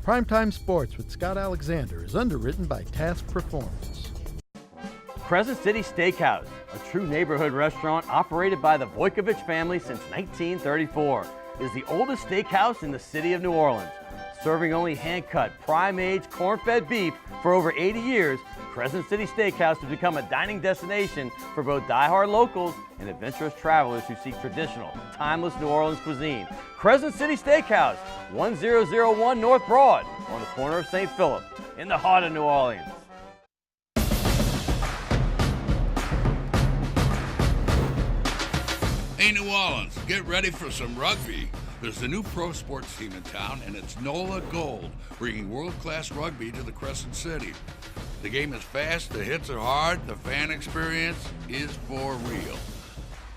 Primetime Sports with Scott Alexander is underwritten by Task Performance. Crescent City Steakhouse, a true neighborhood restaurant operated by the Vojkovic family since 1934, is the oldest steakhouse in the city of New Orleans. Serving only hand-cut, prime-aged, corn-fed beef for over 80 years, Crescent City Steakhouse has become a dining destination for both die-hard locals and adventurous travelers who seek traditional, timeless New Orleans cuisine. Crescent City Steakhouse, 1001 North Broad, on the corner of St. Philip, in the heart of New Orleans. Hey, New Orleans, get ready for some rugby. There's a new pro sports team in town, and it's NOLA Gold, bringing world-class rugby to the Crescent City. The game is fast, the hits are hard, the fan experience is for real.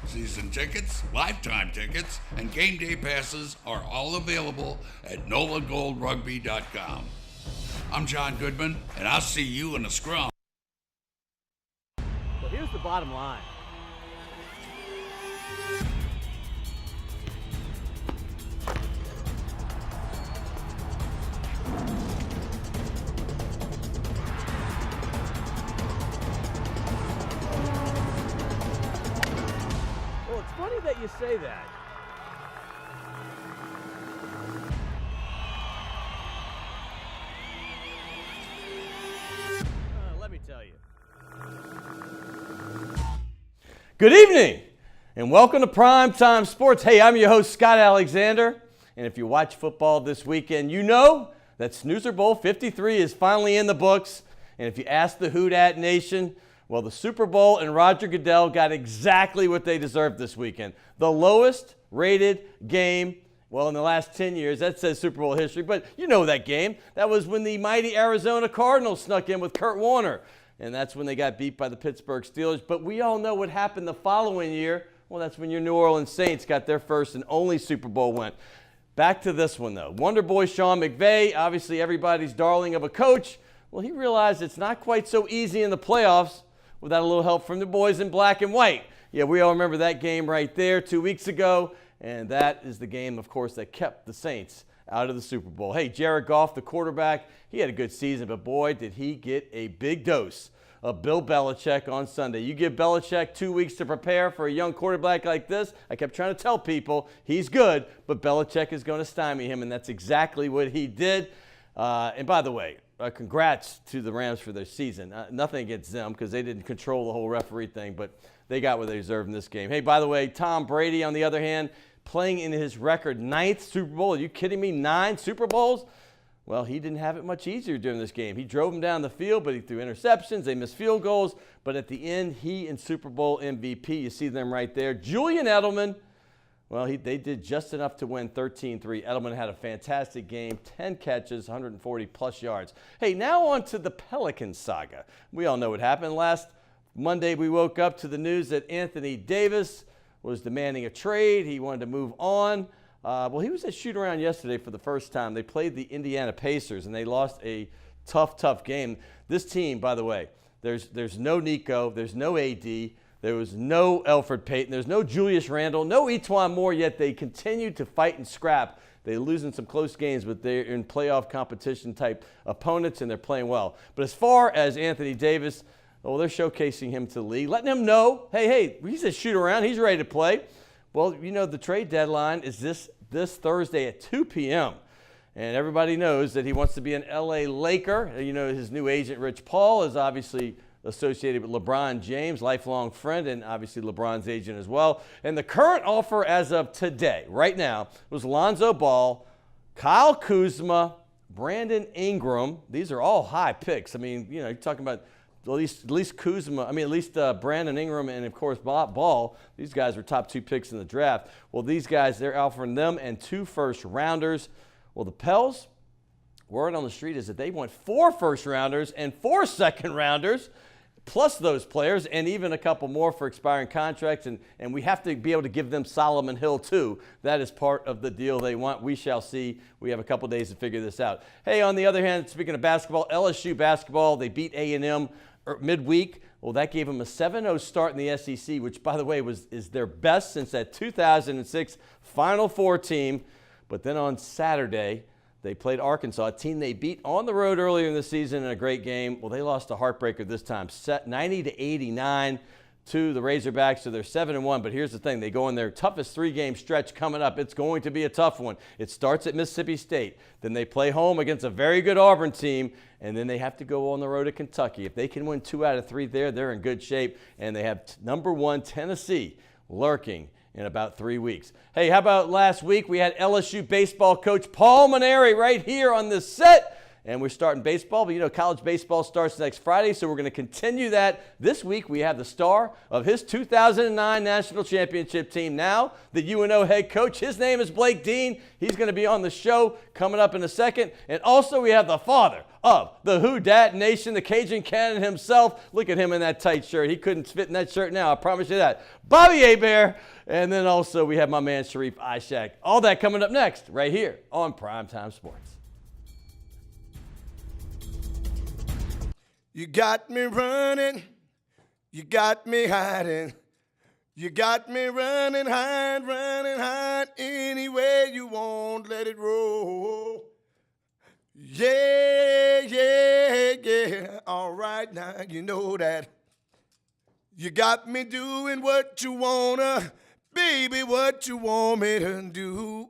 Season tickets, lifetime tickets, and game day passes are all available at nolagoldrugby.com. I'm John Goodman, and I'll see you in the scrum. So here's the bottom line. Funny that you say that. Let me tell you. Good evening, and welcome to Primetime Sports. Hey, I'm your host, Scott Alexander, and if you watch football this weekend, you know that Snoozer Bowl 53 is finally in the books, and if you ask the Who Dat Nation, well, the Super Bowl and Roger Goodell got exactly what they deserved this weekend. The lowest rated game, well, in the last 10 years. That says Super Bowl history, but you know that game. That was when the mighty Arizona Cardinals snuck in with Kurt Warner, and that's when they got beat by the Pittsburgh Steelers. But we all know what happened the following year. Well, that's when your New Orleans Saints got their first and only Super Bowl win. Back to this one, though. Wonder Boy Sean McVay, obviously everybody's darling of a coach. Well, he realized it's not quite so easy in the playoffs without a little help from the boys in black and white. Yeah, we all remember that game right there 2 weeks ago, and that is the game, of course, that kept the Saints out of the Super Bowl. Hey, Jared Goff, the quarterback, he had a good season, but boy, did he get a big dose of Bill Belichick on Sunday. You give Belichick 2 weeks to prepare for a young quarterback like this. I kept trying to tell people he's good, but Belichick is going to stymie him, and that's exactly what he did. And by the way, congrats to the Rams for their season. Nothing against them because they didn't control the whole referee thing, but they got what they deserved in this game. Hey, by the way, Tom Brady, on the other hand, playing in his record 9th Super Bowl. Are you kidding me? 9 Super Bowls? Well, he didn't have it much easier during this game. He drove them down the field, but he threw interceptions. They missed field goals. But at the end, he and Super Bowl MVP, you see them right there. Julian Edelman, well, they did just enough to win 13-3. Edelman had a fantastic game, 10 catches, 140-plus yards. Hey, now on to the Pelicans saga. We all know what happened. Last Monday, we woke up to the news that Anthony Davis was demanding a trade. He wanted to move on. Well, he was at shoot-around yesterday for the first time. They played the Indiana Pacers, and they lost a tough game. This team, by the way, there's no Nico, there's no AD, there was no Elfrid Payton, there's no Julius Randle, no Etuan Moore, yet they continued to fight and scrap. They lose in some close games, but they're in playoff competition-type opponents, and they're playing well. But as far as Anthony Davis, well, they're showcasing him to the league, letting him know, hey, he's a shoot-around, he's ready to play. Well, you know, the trade deadline is this Thursday at 2 p.m., and everybody knows that he wants to be an L.A. Laker. You know, his new agent, Rich Paul, is obviously associated with LeBron James, lifelong friend, and obviously LeBron's agent as well. And the current offer as of today, right now, was Lonzo Ball, Kyle Kuzma, Brandon Ingram. These are all high picks. I mean, you know, you're talking about at least Kuzma, at least Brandon Ingram and, of course, Ball. These guys were top 2 picks in the draft. Well, these guys, they're offering them and 2 first-rounders. Well, the Pels, word on the street is that they want 4 first-rounders and 4 second-rounders, plus those players, and even a couple more for expiring contracts. And we have to be able to give them Solomon Hill, too. That is part of the deal they want. We shall see. We have a couple days to figure this out. Hey, on the other hand, speaking of basketball, LSU basketball, they beat A&M midweek. Well, that gave them a 7-0 start in the SEC, which, by the way, is their best since that 2006 Final Four team. But then on Saturday, They played Arkansas, a team they beat on the road earlier in the season in a great game. Well, they lost a heartbreaker this time, 90-89 to the Razorbacks, so they're 7-1. But here's the thing. They go in their toughest three-game stretch coming up. It's going to be a tough one. It starts at Mississippi State. Then they play home against a very good Auburn team, and then they have to go on the road to Kentucky. If they can win 2 out of 3 there, they're in good shape. And they have number 1 Tennessee lurking in about 3 weeks. Hey, how about last week? We had LSU baseball coach Paul Maneri right here on this set. And we're starting baseball, but college baseball starts next Friday, so we're going to continue that. This week we have the star of his 2009 national championship team now, the UNO head coach. His name is Blake Dean. He's going to be on the show coming up in a second. And also we have the father of the Who Dat Nation, the Cajun Cannon himself. Look at him in that tight shirt. He couldn't fit in that shirt now, I promise you that. Bobby Hebert. And then also we have my man Sharief, Ishaq. All that coming up next right here on Primetime Sports. You got me running, you got me hiding, you got me running, hide, any way you want, let it roll. Yeah, all right now, you know that. You got me doing what you wanna, baby, what you want me to do.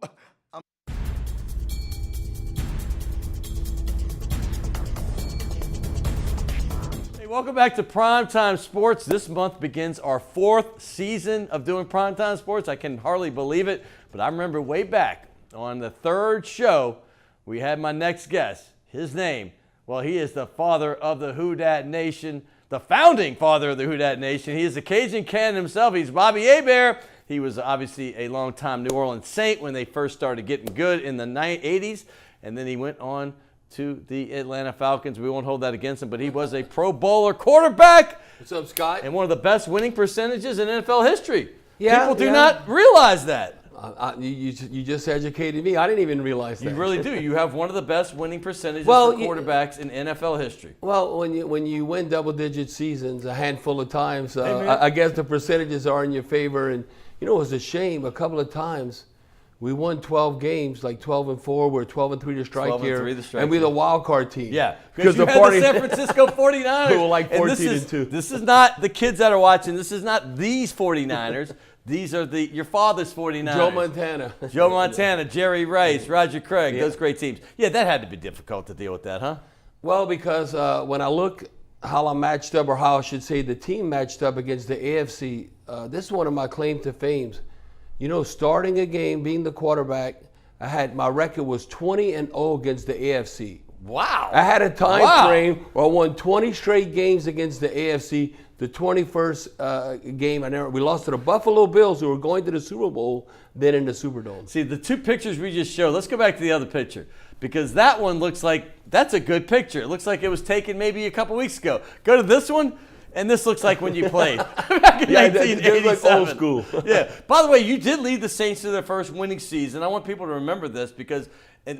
Welcome back to Primetime Sports. This month begins our 4th season of doing Primetime Sports. I can hardly believe it, but I remember way back on the 3rd show, we had my next guest. His name, well, he is the father of the Who Dat Nation, the founding father of the Who Dat Nation. He is the Cajun Cannon himself. He's Bobby Hebert. He was obviously a longtime New Orleans Saint when they first started getting good in the 80s, and then he went on to the Atlanta Falcons. We won't hold that against him, but he was a Pro Bowler quarterback. What's up, Scott? And one of the best winning percentages in NFL history. Yeah, people do not realize that. You just educated me. I didn't even realize that. You really do. You have one of the best winning percentages for quarterbacks in NFL history. Well, when you win double-digit seasons a handful of times, I guess the percentages are in your favor. And it was a shame. A couple of times we won 12 games, like 12-4. We're 12-3 the strike year, and we're the wild card team. Yeah, because you had the San Francisco 49ers. Who were like 14-2. This is not the kids that are watching. This is not these 49ers. These are your father's 49ers. Joe Montana, Jerry Rice, Roger Craig, those great teams. Yeah, that had to be difficult to deal with that, huh? Well, because when I look how I matched up, or how I should say the team matched up against the AFC, this is one of my claim to fames. Starting a game, being the quarterback, my record was 20-0 against the AFC. Wow. I had a time frame where I won 20 straight games against the AFC. The 21st game, we lost to the Buffalo Bills, who were going to the Super Bowl, then in the Superdome. See, the 2 pictures we just showed, let's go back to the other picture, because that one looks like, that's a good picture. It looks like it was taken maybe a couple weeks ago. Go to this one. And this looks like when you played back in 1987. Like old school. Yeah. By the way, you did lead the Saints to their first winning season. I want people to remember this because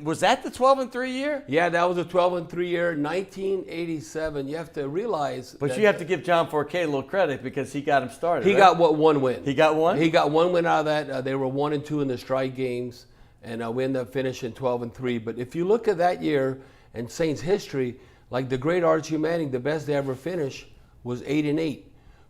was that the 12-3 year? Yeah, that was a 12-3 year, 1987. You have to realize. But you have to give John Forquet a little credit because he got him started. He got one win. He got one? He got one win out of that. They were 1-2 in the strike games, and we ended up finishing 12-3. But if you look at that year in Saints history, like the great Archie Manning, the best they ever finished was 8-8.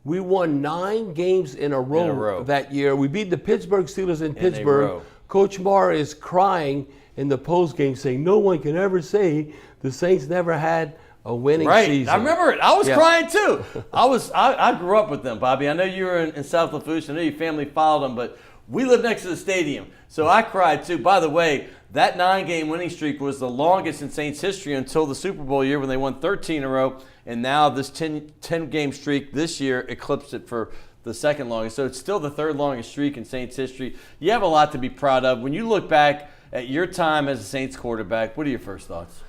We won 9 games in a row that year. We beat the Pittsburgh Steelers in Pittsburgh. Coach Marr is crying in the postgame saying, no one can ever say the Saints never had a winning season. I remember it. I was crying too. I grew up with them, Bobby. I know you were in South Lafourche. I know your family followed them, but we lived next to the stadium. So I cried too. By the way, that 9-game winning streak was the longest in Saints history until the Super Bowl year when they won 13 in a row. And now this 10-game streak this year eclipsed it for the second longest. So it's still the 3rd longest streak in Saints history. You have a lot to be proud of. When you look back at your time as a Saints quarterback, what are your first thoughts?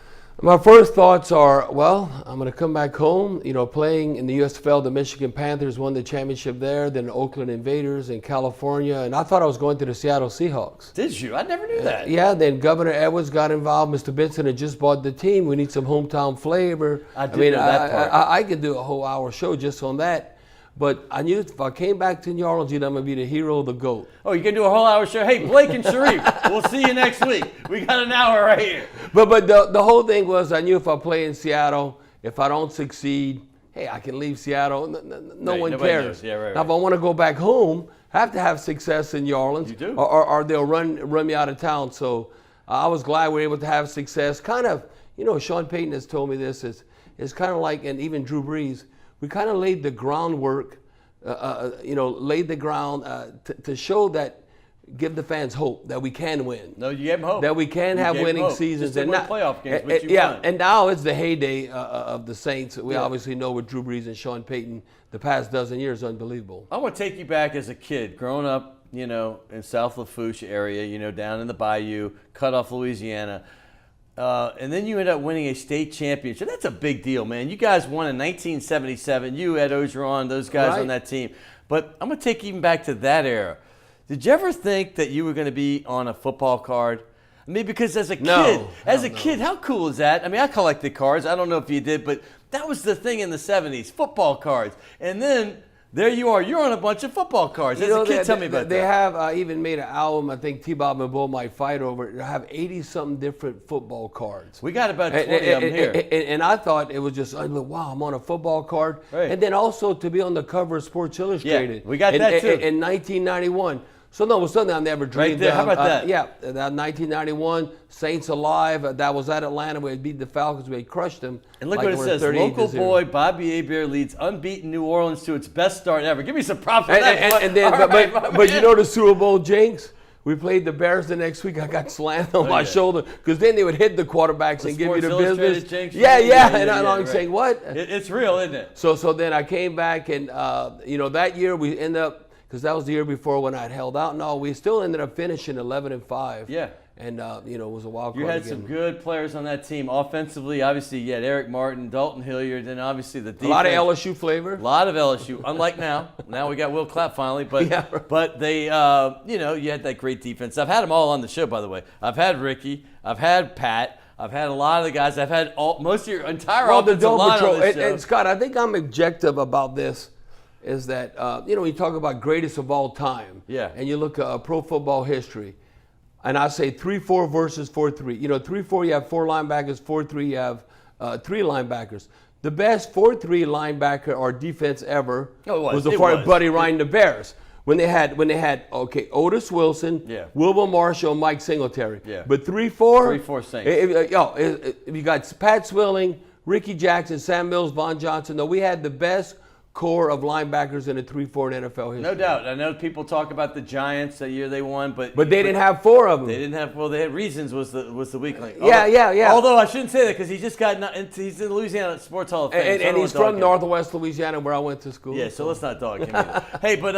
My first thoughts are, well, I'm going to come back home, playing in the USFL. The Michigan Panthers won the championship there, then the Oakland Invaders in California, and I thought I was going to the Seattle Seahawks. Did you? I never knew that. Yeah, then Governor Edwards got involved. Mr. Benson had just bought the team. We need some hometown flavor. I know that part. I could do a whole hour show just on that. But I knew if I came back to New Orleans, I'm going to be the hero, the GOAT. Oh, you can do a whole hour show. Hey, Blake and Sharief, we'll see you next week. We got an hour right here. But the whole thing was I knew if I play in Seattle, if I don't succeed, hey, I can leave Seattle. No Right, one nobody cares. knows. Yeah, right, Now, right. if I want to go back home, I have to have success in New Orleans. You do. Or they'll run me out of town. So I was glad we were able to have success. Kind of, Sean Payton has told me this. It's kind of like, and even Drew Brees, we kind of laid the groundwork, laid the ground to show that, give the fans hope that we can win. No, you gave them hope. That we can have gave winning hope. seasons. Just didn't win playoff games, which you won. And now it's the heyday of the Saints. We obviously know with Drew Brees and Sean Payton, the past dozen years, unbelievable. I want to take you back as a kid, growing up, in South Lafourche area, down in the Bayou, cut off Louisiana. And then you end up winning a state championship. That's a big deal, man. You guys won in 1977. You, Ed Ogeron, those guys on that team. But I'm going to take you even back to that era. Did you ever think that you were going to be on a football card? I mean, because as a kid, how cool is that? I mean, I collected cards. I don't know if you did, but that was the thing in the 70s, football cards. And then there you are. You're on a bunch of football cards. As a kid, tell me about that. They have even made an album, I think T-Bob and Bull might fight over it. They have 80-something different football cards. We got about 20 of them here. And I thought it was just, wow, I'm on a football card. Right. And then also to be on the cover of Sports Illustrated. Yeah, we got that too. In 1991. So no, it was something I never dreamed Right there. How about that? Yeah, that 1991, Saints Alive. That was at Atlanta. We had beat the Falcons. We had crushed them. And look what it says. Local boy Bobby Hebert leads unbeaten New Orleans to its best start ever. Give me some props for that. But you know the Super Bowl jinx? We played the Bears the next week. I got slammed on my should because then they would hit the quarterbacks and give you the business. Jinx, and I'm saying, what? It's real, isn't it? So then I came back and, that year we ended up, because that was the year before when I'd held out. No, we still ended up finishing 11-5. Yeah. And, it was a wild card. You had again. some good players on that team. Offensively, obviously, you had Eric Martin, Dalton Hilliard, and obviously the defense. A lot of LSU flavor. A lot of LSU, unlike now. Now we got Will Clapp finally. But but they, you had that great defense. I've had them all on the show, by the way. I've had Ricky. I've had Pat. I've had a lot of the guys. I've had most of your entire offensive line on this show. And Scott, I think I'm objective about this. Is that, when you talk about greatest of all time, and you look at pro football history, and I say 3-4 versus 4-3. 3-4, you have 4 linebackers, 4-3, you have 3 linebackers. The best 4-3 linebacker or defense ever was Buddy Ryan, the Bears. When they had Otis Wilson, Wilbur Marshall, Mike Singletary. Yeah. But 3-4, 3-4 Saints. If you got Pat Swilling, Ricky Jackson, Sam Mills, Von Johnson. No, we had the best core of linebackers in the 3-4 in NFL history. No doubt. I know people talk about the Giants that year they won, but they didn't have 4 of them. They didn't have. Well, they had Reasons was the weak link. Yeah. Although I shouldn't say that because he just he's in the Louisiana Sports Hall of Fame. And he's from Northwest Louisiana where I went to school. Yeah, so let's not dog him either. Hey, but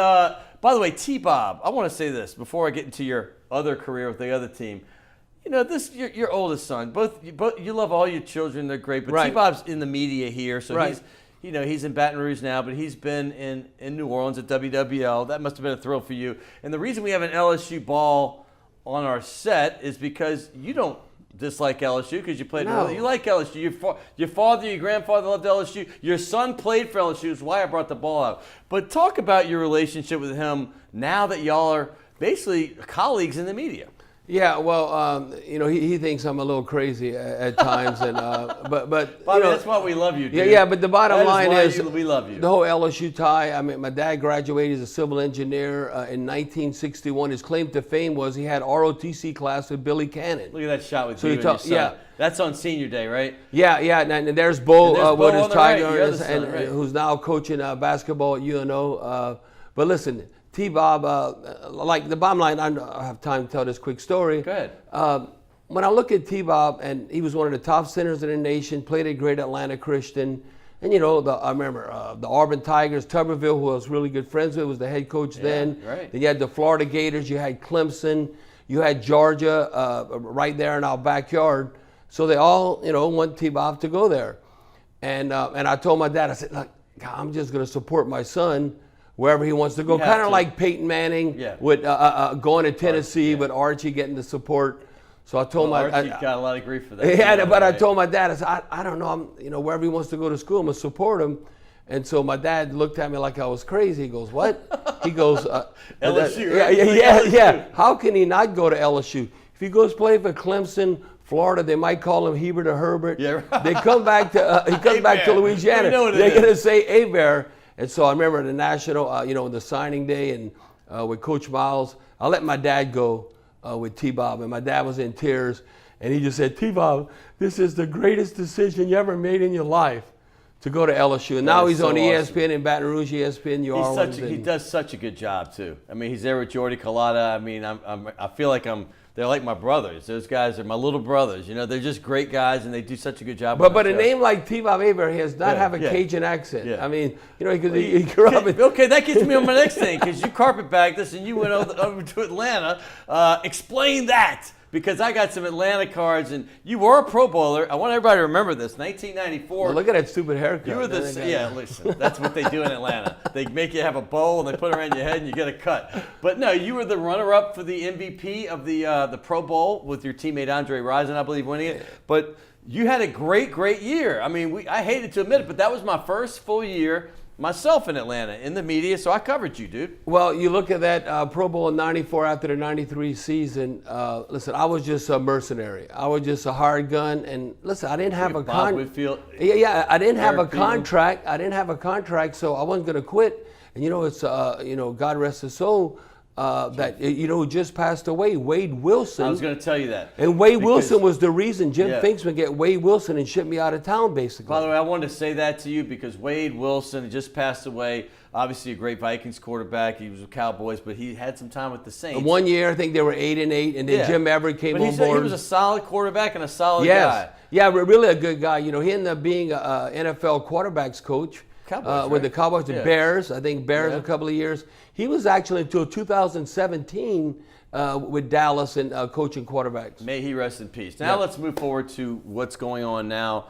by the way, T-Bob, I want to say this before I get into your other career with the other team. This your oldest son. Both you love all your children. They're great, but T-Bob's in the media here, so he's. He's in Baton Rouge now, but he's been in New Orleans at WWL. That must have been a thrill for you. And the reason we have an LSU ball on our set is because you don't dislike LSU because you played. No. You like LSU. Your father, your grandfather loved LSU. Your son played for LSU. Is why I brought the ball out. But talk about your relationship with him now that y'all are basically colleagues in the media. Yeah, well, he thinks I'm a little crazy at times, and but Bobby, that's why we love you, dude. Yeah, but the bottom line is we love you. The whole LSU tie. I mean, my dad graduated as a civil engineer in 1961. His claim to fame was he had ROTC class with Billy Cannon. Look at that shot with you and your son. Yeah. That's on senior day, right? Yeah, and there's Bo with his Tiger, right, who's now coaching basketball at UNO. But listen. T-Bob, like the bottom line, I don't have time to tell this quick story. Go ahead. When I look at T-Bob, and he was one of the top centers in the nation, played at great Atlanta Christian, and I remember the Auburn Tigers, Tuberville, who I was really good friends with, was the head coach then. Right. Then you had the Florida Gators, you had Clemson, you had Georgia right there in our backyard. So they all, want T-Bob to go there. And I told my dad, I said, look, I'm just going to support my son wherever he wants to go. Kind of like Peyton Manning with going to Tennessee, but Archie getting the support. So I told Archie got a lot of grief for that. Yeah, but I told my dad, I said, I don't know, wherever he wants to go to school, I'm going to support him. And so my dad looked at me like I was crazy. He goes, "What?" He goes, LSU, yeah, right? yeah. How can he not go to LSU? If he goes play for Clemson, Florida, they might call him Hebert or Herbert. Yeah, right. They come back to he comes back to Louisiana. We know what it They're is. gonna say Hebert. And so I remember the national, the signing day and with Coach Miles, I let my dad go with T-Bob, and my dad was in tears, and he just said, "T-Bob, this is the greatest decision you ever made in your life." To go to LSU, and now he's so on awesome. ESPN in Baton Rouge, ESPN New Orleans. He does such a good job too. I mean, he's there with Jordy Collada. I mean, I feel like they're like my brothers. Those guys are my little brothers. You know, they're just great guys, and they do such a good job. But a name like T-Bob Hebert, he does not have a yeah. Cajun accent. Yeah. I mean, because he grew up in. Okay, that gets me on my next thing, because you carpetbagged this and you went over to Atlanta. Explain that. Because I got some Atlanta cards, and you were a Pro Bowler. I want everybody to remember this. 1994. Well, look at that stupid haircut. You were listen, that's what they do in Atlanta. They make you have a bowl, and they put it around your head, and you get a cut. But no, you were the runner-up for the MVP of the Pro Bowl with your teammate Andre Rison, I believe, winning it. But you had a great, great year. I mean, I hated to admit it, but that was my first full year myself in Atlanta in the media, so I covered you, dude. Well, you look at that Pro Bowl in '94 after the '93 season. Listen, I was just a mercenary. I was just a hired gun, and listen, I didn't have a Bob Whitfield. Yeah, I didn't have a Eric Peterman. contract. I didn't have a contract, so I wasn't going to quit. And it's God rest his soul. That who just passed away, Wade Wilson. I was going to tell you that. And Wade Wilson was the reason Jim Yeah. Finks would get Wade Wilson and ship me out of town, basically. By the way, I wanted to say that to you because Wade Wilson had just passed away. Obviously, a great Vikings quarterback. He was with Cowboys, but he had some time with the Saints. 1 year, I think they were 8-8, and then Yeah. Jim Everett came but on board. He was a solid quarterback and a solid guy. Yeah, really a good guy. He ended up being a NFL quarterbacks coach. Cowboys, with right? the Cowboys, the Yeah. Bears. I think Bears a couple of years. He was actually until 2017 with Dallas and coaching quarterbacks. May he rest in peace. Now let's move forward to what's going on now.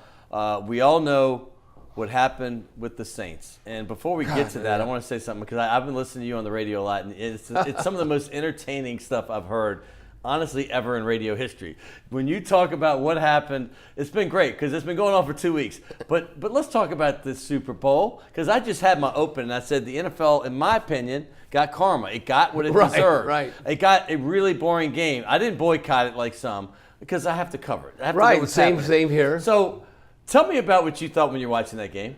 We all know what happened with the Saints. And before we get to that, I want to say something because I've been listening to you on the radio a lot, and it's some of the most entertaining stuff I've heard, honestly, ever in radio history. When you talk about what happened, it's been great because it's been going on for 2 weeks. But let's talk about this Super Bowl because I just had my open and I said the NFL, in my opinion, got karma. It got what it deserved. Right. It got a really boring game. I didn't boycott it like some because I have to cover it. I have to know Right, what's same happening. here. So tell me about what you thought when you were watching that game.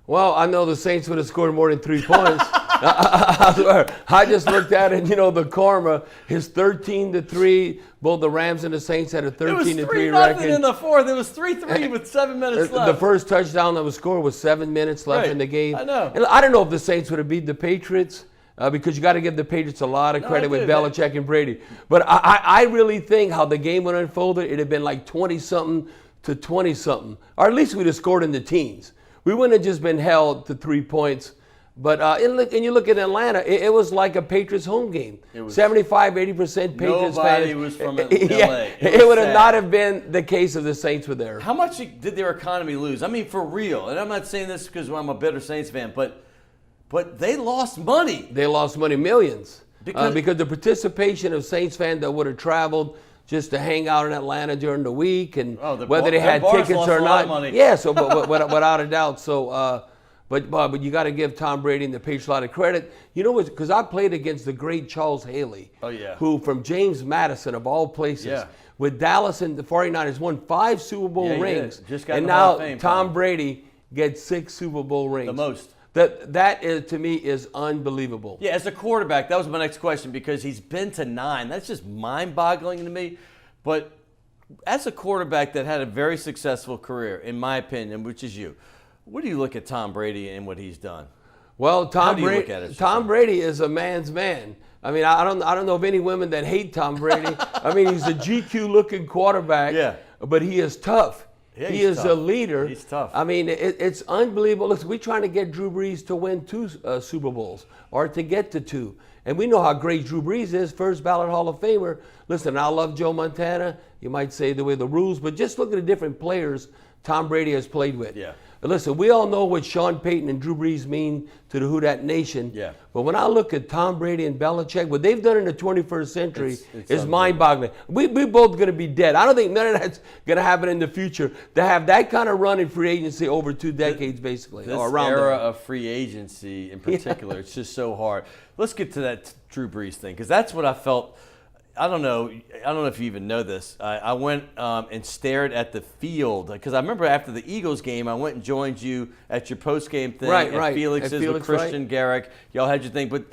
Well, I know the Saints would have scored more than 3 points. I just looked at it, the karma is 13-3. Both the Rams and the Saints had a 13-3 record. It was 3-0 in the fourth. It was 3-3 with 7 minutes left. The first touchdown that was scored was 7 minutes left in the game. I know. And I don't know if the Saints would have beat the Patriots because you got to give the Patriots a lot of credit with Belichick and Brady. But I really think how the game would have unfolded, it'd have been like 20-something to 20-something. Or at least we'd have scored in the teens. We wouldn't have just been held to 3 points. But and you look at Atlanta, it was like a Patriots home game. 75-80% Patriots Nobody fans. was from LA. It would have not have been the case if the Saints were there. How much did their economy lose? I mean, for real. And I'm not saying this because I'm a bitter Saints fan, but they lost money. They lost money, millions. Because the participation of Saints fans that would have traveled just to hang out in Atlanta during the week, and whether they had tickets or not. Yeah, so but without a doubt. So, but you got to give Tom Brady and the Patriots a lot of credit. Because I played against the great Charles Haley. Oh, yeah. Who from James Madison of all places, with Dallas and the 49ers won 5 Super Bowl rings, just got and in the Hall now of Fame, Tom Brady gets 6 Super Bowl rings. The most. That is, to me, is unbelievable. Yeah, as a quarterback, that was my next question because he's been to 9. That's just mind-boggling to me. But as a quarterback that had a very successful career, in my opinion, which is you, what do you look at Tom Brady and what he's done? Well, Tom Brady Brady is a man's man. I mean, I don't know of any women that hate Tom Brady. I mean, he's a GQ-looking quarterback, but he is tough. Yeah, he is tough. a leader. He's tough. I mean, it's unbelievable. Listen, we're trying to get Drew Brees to win 2 Super Bowls or to get to 2. And we know how great Drew Brees is, first ballot Hall of Famer. Listen, I love Joe Montana. You might say the way the rules, but just look at the different players Tom Brady has played with. Yeah. But listen, we all know what Sean Payton and Drew Brees mean to the Who Dat Nation. Yeah. But when I look at Tom Brady and Belichick, what they've done in the 21st century it's is mind-boggling. We're both going to be dead. I don't think none of that's going to happen in the future. To have that kind of run in free agency over 2 decades, basically, This or around era there. of free agency in particular, it's just so hard. Let's get to that Drew Brees thing, because that's what I felt. I don't know if you even know this. I went and stared at the field, because I remember after the Eagles game, I went and joined you at your post-game thing at Felix's with Christian Garrick. Y'all had your thing, but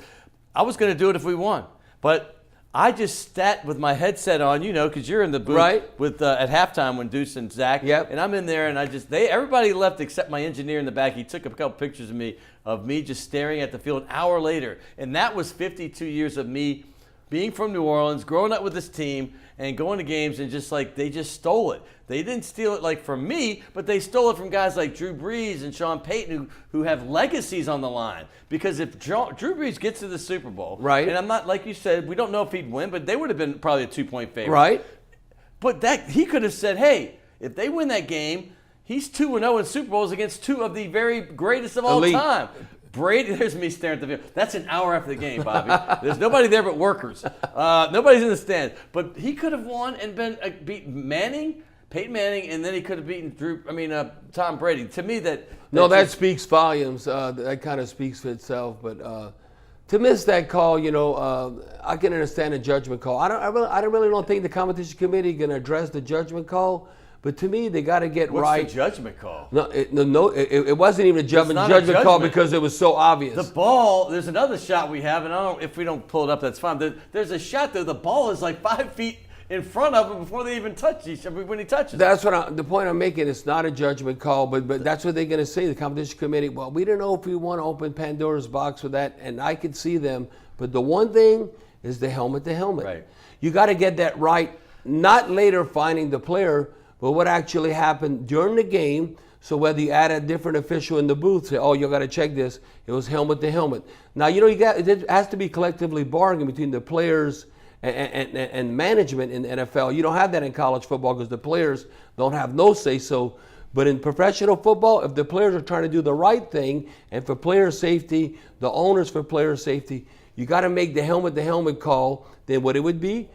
I was going to do it if we won. But I just sat with my headset on, because you're in the booth with at halftime when Deuce and Zach, and I'm in there, and everybody left except my engineer in the back. He took a couple pictures of me just staring at the field an hour later, and that was 52 years of me being from New Orleans, growing up with this team, and going to games, and they just stole it. They didn't steal it from me, but they stole it from guys like Drew Brees and Sean Payton who have legacies on the line. Because if Drew Brees gets to the Super Bowl, and I'm not, like you said, we don't know if he'd win, but they would have been probably a 2-point favorite. Right. But he could have said, hey, if they win that game, he's 2-0 in Super Bowls against 2 of the very greatest of all time. Brady, there's me staring at the field. That's an hour after the game, Bobby. There's nobody there but workers. Nobody's in the stands. But he could have won and beat Peyton Manning, and then he could have beaten Tom Brady. To me, that speaks volumes. That kind of speaks for itself. But to miss that call, I can understand a judgment call. I really don't think the competition committee can address the judgment call. But to me, they got to get right. What's the judgment call? No, it wasn't even a judgment call because it was so obvious. The ball, there's another shot we have, and I don't know if we don't pull it up, that's fine. There's a shot there. The ball is 5 feet in front of him before they even touch each other when he touches. That's the point I'm making. It's not a judgment call, but that's what they're going to say. The competition committee. Well, we don't know if we want to open Pandora's box with that, and I could see them. But the one thing is the helmet to helmet. Right. You got to get that right. Not later finding the player. But what actually happened during the game, so whether you add a different official in the booth, say, oh, you got to check this, it was helmet to helmet. Now, it has to be collectively bargained between the players and management in the NFL. You don't have that in college football because the players don't have no say-so. But in professional football, if the players are trying to do the right thing, and for player safety, the owners for player safety, you got to make the helmet-to-helmet call. Then what it would be,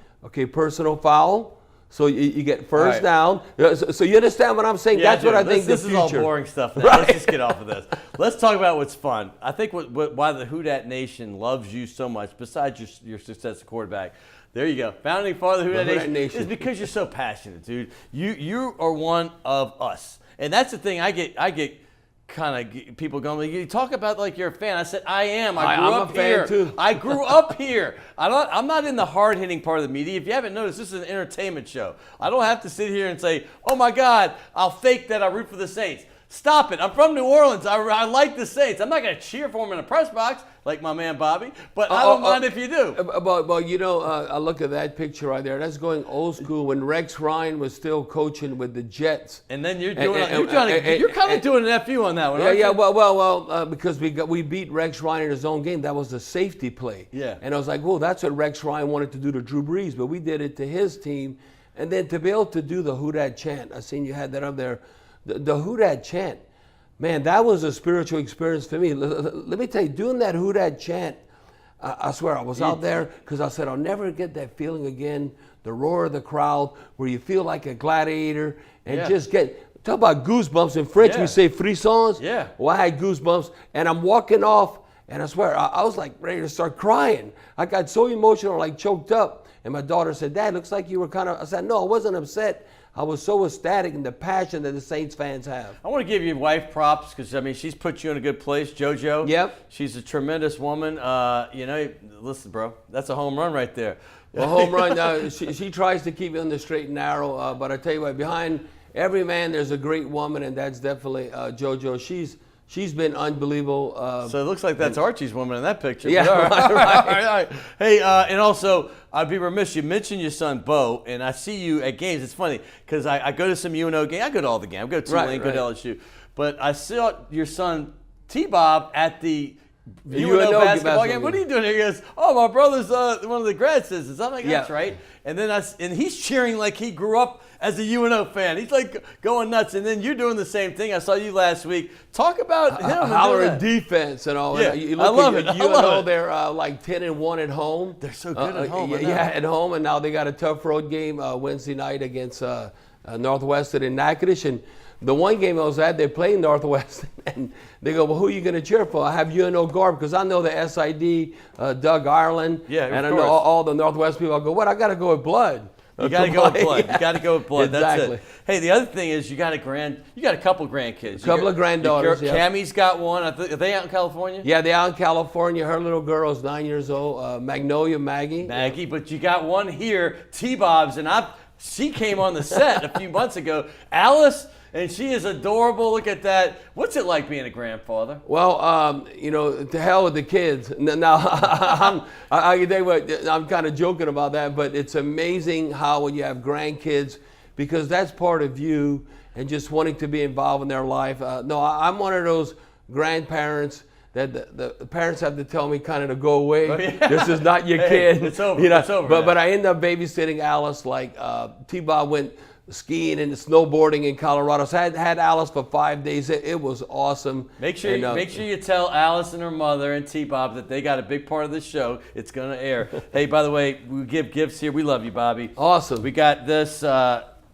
personal foul. So you get first down. So you understand what I'm saying? Yeah, that's what I think this the future. This is all boring stuff now. Let's just get off of this. Let's talk about what's fun. I think why the Who Dat Nation loves you so much, besides your success as quarterback. There you go. Founding father of the Who Dat Nation is because you're so passionate, dude. You are one of us. And that's the thing I get kind of people going, you talk about you're a fan. I said, I am. I grew up here. Too. I grew up here. I'm not in the hard-hitting part of the media. If you haven't noticed, this is an entertainment show. I don't have to sit here and say, oh, my God, I'll fake that I root for the Saints. Stop it. I'm from New Orleans. I like the Saints. I'm not going to cheer for them in a press box like my man Bobby, but I don't mind if you do. I look at that picture right there. That's going old school when Rex Ryan was still coaching with the Jets. And then you're kind of doing an FU on that one, Yeah. Well, because we beat Rex Ryan in his own game. That was the safety play. Yeah. And I was like, well, that's what Rex Ryan wanted to do to Drew Brees, but we did it to his team. And then to be able to do the Who Dat chant, I seen you had that up there. The Who Dat chant, man, that was a spiritual experience for me. Let me tell you, doing that Who Dat chant, I swear I was out there because I said I'll never get that feeling again, the roar of the crowd where you feel like a gladiator and just talk about goosebumps. In French, we say frissons. Yeah. Well, I had goosebumps, and I'm walking off, and I swear, I was ready to start crying. I got so emotional, choked up. And my daughter said, Dad, looks like you were I said, no, I wasn't upset. I was so ecstatic in the passion that the Saints fans have. I want to give your wife props because, she's put you in a good place, JoJo. Yep. She's a tremendous woman. Listen, bro, that's a home run right there. A home run. She tries to keep it on the straight and narrow, but I tell you what, behind every man there's a great woman, and that's definitely JoJo. She's been unbelievable. So it looks like that's Archie's woman in that picture. Yeah, all right. Hey, and also, I'd be remiss. You mentioned your son, Bo, and I see you at games. It's funny because I go to some UNO games. I go to all the games. I go to Tulane, go to LSU. But I saw your son, T-Bob, at the UNO basketball game. What are you doing here? He goes, oh, my brother's one of the grad citizens. I'm like, that's right. And then and he's cheering like he grew up as a UNO fan. He's like going nuts. And then you're doing the same thing. I saw you last week. Talk about him. Hollering defense and all. Yeah, You I love it. UNO, they're like 10-1 at home. They're so good at home. At home. And now they got a tough road game Wednesday night against Northwestern in Natchitoches. And the one game I was at, they played Northwestern, and they go, well, who are you going to cheer for? I have UNO Garb, because I know the SID, Doug Ireland, and I know all the Northwest people. I go, what? I got to go with blood. You got to go with blood. You got to go with blood. Exactly. That's it. Hey, the other thing is you got a couple grandkids. A couple of granddaughters. Cammie's got one. Are they out in California? Yeah, they're out in California. Her little girl is 9 years old. Magnolia Maggie. But you got one here, T-Bob's, and she came on the set a few months ago. Alice. And she is adorable. Look at that. What's it like being a grandfather? Well, to hell with the kids. Now, I'm kind of joking about that, but it's amazing how when you have grandkids, because that's part of you and just wanting to be involved in their life. I'm one of those grandparents that the parents have to tell me kind of to go away. Oh, yeah. This is not your kid. It's over. It's over. But I ended up babysitting Alice. Like T-Bob went skiing and snowboarding in Colorado. So I had Alice for 5 days. It was awesome. Make sure you tell Alice and her mother and T-Bob that they got a big part of this show. It's going to air. Hey, by the way, we give gifts here. We love you, Bobby. Awesome. We got this.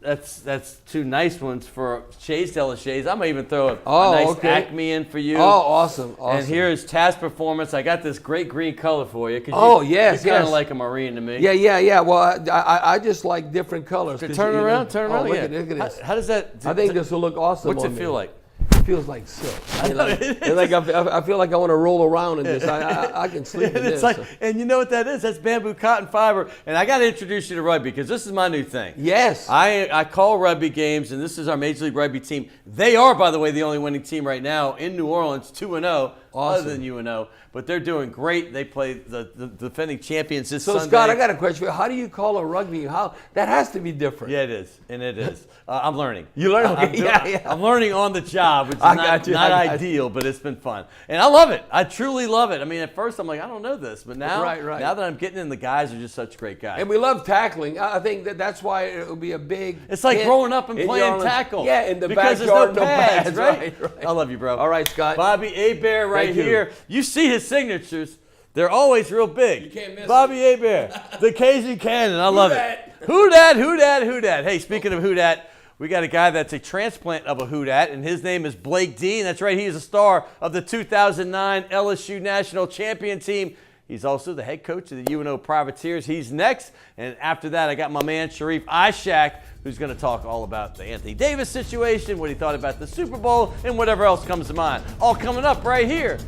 That's two nice ones for Shays Delachais. I'm going to even throw a nice Acme in for you. Oh, awesome. And here is Task Performance. I got this great green color for you. Yes. You kind of like a marine to me. Yeah. Well, I just like different colors. Turn around. Look at this. How does that? I think this will look awesome. What's it feel like? It feels like silk. I feel like I want to roll around in this. I can sleep in this. And you know what that is? That's bamboo cotton fiber. And I got to introduce you to rugby because this is my new thing. Yes. I call rugby games, and this is our Major League Rugby team. They are, by the way, the only winning team right now in New Orleans, 2-0. Other than UNO, but they're doing great. They play the defending champions this Sunday. So, Scott, I got a question for you. How do you call a rugby? That has to be different. Yeah, it is, and it is. I'm learning. You learn? Okay. I'm learning on the job, which is not ideal, but it's been fun. And I love it. I truly love it. I mean, at first I'm like, I don't know this, but now, now that I'm getting in, the guys are just such great guys. And we love tackling. I think that's why it will be a big. It's like growing up and playing tackle. Yeah, in the because backyard, there's no pads, right? I love you, bro. All right, Scott. Bobby Hebert right here. You see his signatures. They're always real big. You can't miss Bobby Hebert, the Cajun Cannon. I love it. Who dat? Hey, speaking of who dat, we got a guy that's a transplant of a who dat, and his name is Blake Dean. That's right. He is a star of the 2009 LSU National Champion team. He's also the head coach of the UNO Privateers. He's next. And after that, I got my man, Sharief Ishaq, who's going to talk all about the Anthony Davis situation, what he thought about the Super Bowl, and whatever else comes to mind. All coming up right here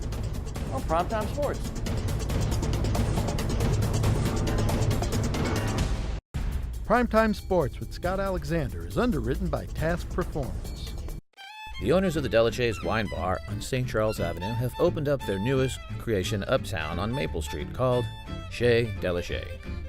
on Primetime Sports. Primetime Sports with Scott Alexander is underwritten by Task Performance. The owners of the Delachais Wine Bar on St. Charles Avenue have opened up their newest creation uptown on Maple Street called Chez Delachais,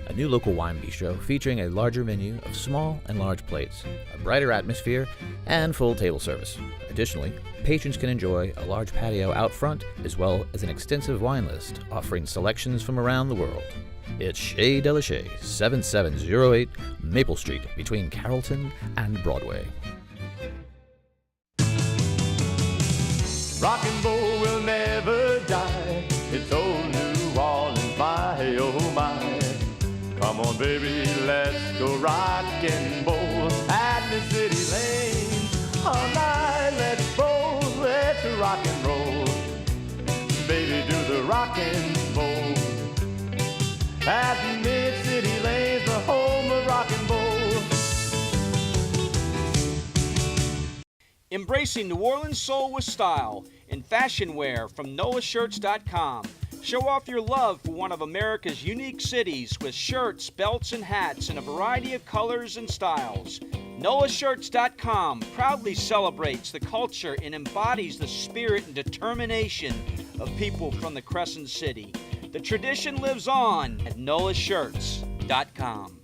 a new local wine bistro featuring a larger menu of small and large plates, a brighter atmosphere, and full table service. Additionally, patrons can enjoy a large patio out front as well as an extensive wine list offering selections from around the world. It's Chez Delachais, 7708 Maple Street between Carrollton and Broadway. Rock and roll will never die. It's old New Orleans, my oh my. Come on, baby, let's go rock and roll at the city lane. All night, let's roll, let's rock and roll. Baby, do the rock and roll. At the Mid-City Lanes, the home of rock and roll. Embracing New Orleans soul with style in fashion wear from NOLAshirts.com. Show off your love for one of America's unique cities with shirts, belts, and hats in a variety of colors and styles. NOLAshirts.com proudly celebrates the culture and embodies the spirit and determination of people from the Crescent City. The tradition lives on at NOLAshirts.com.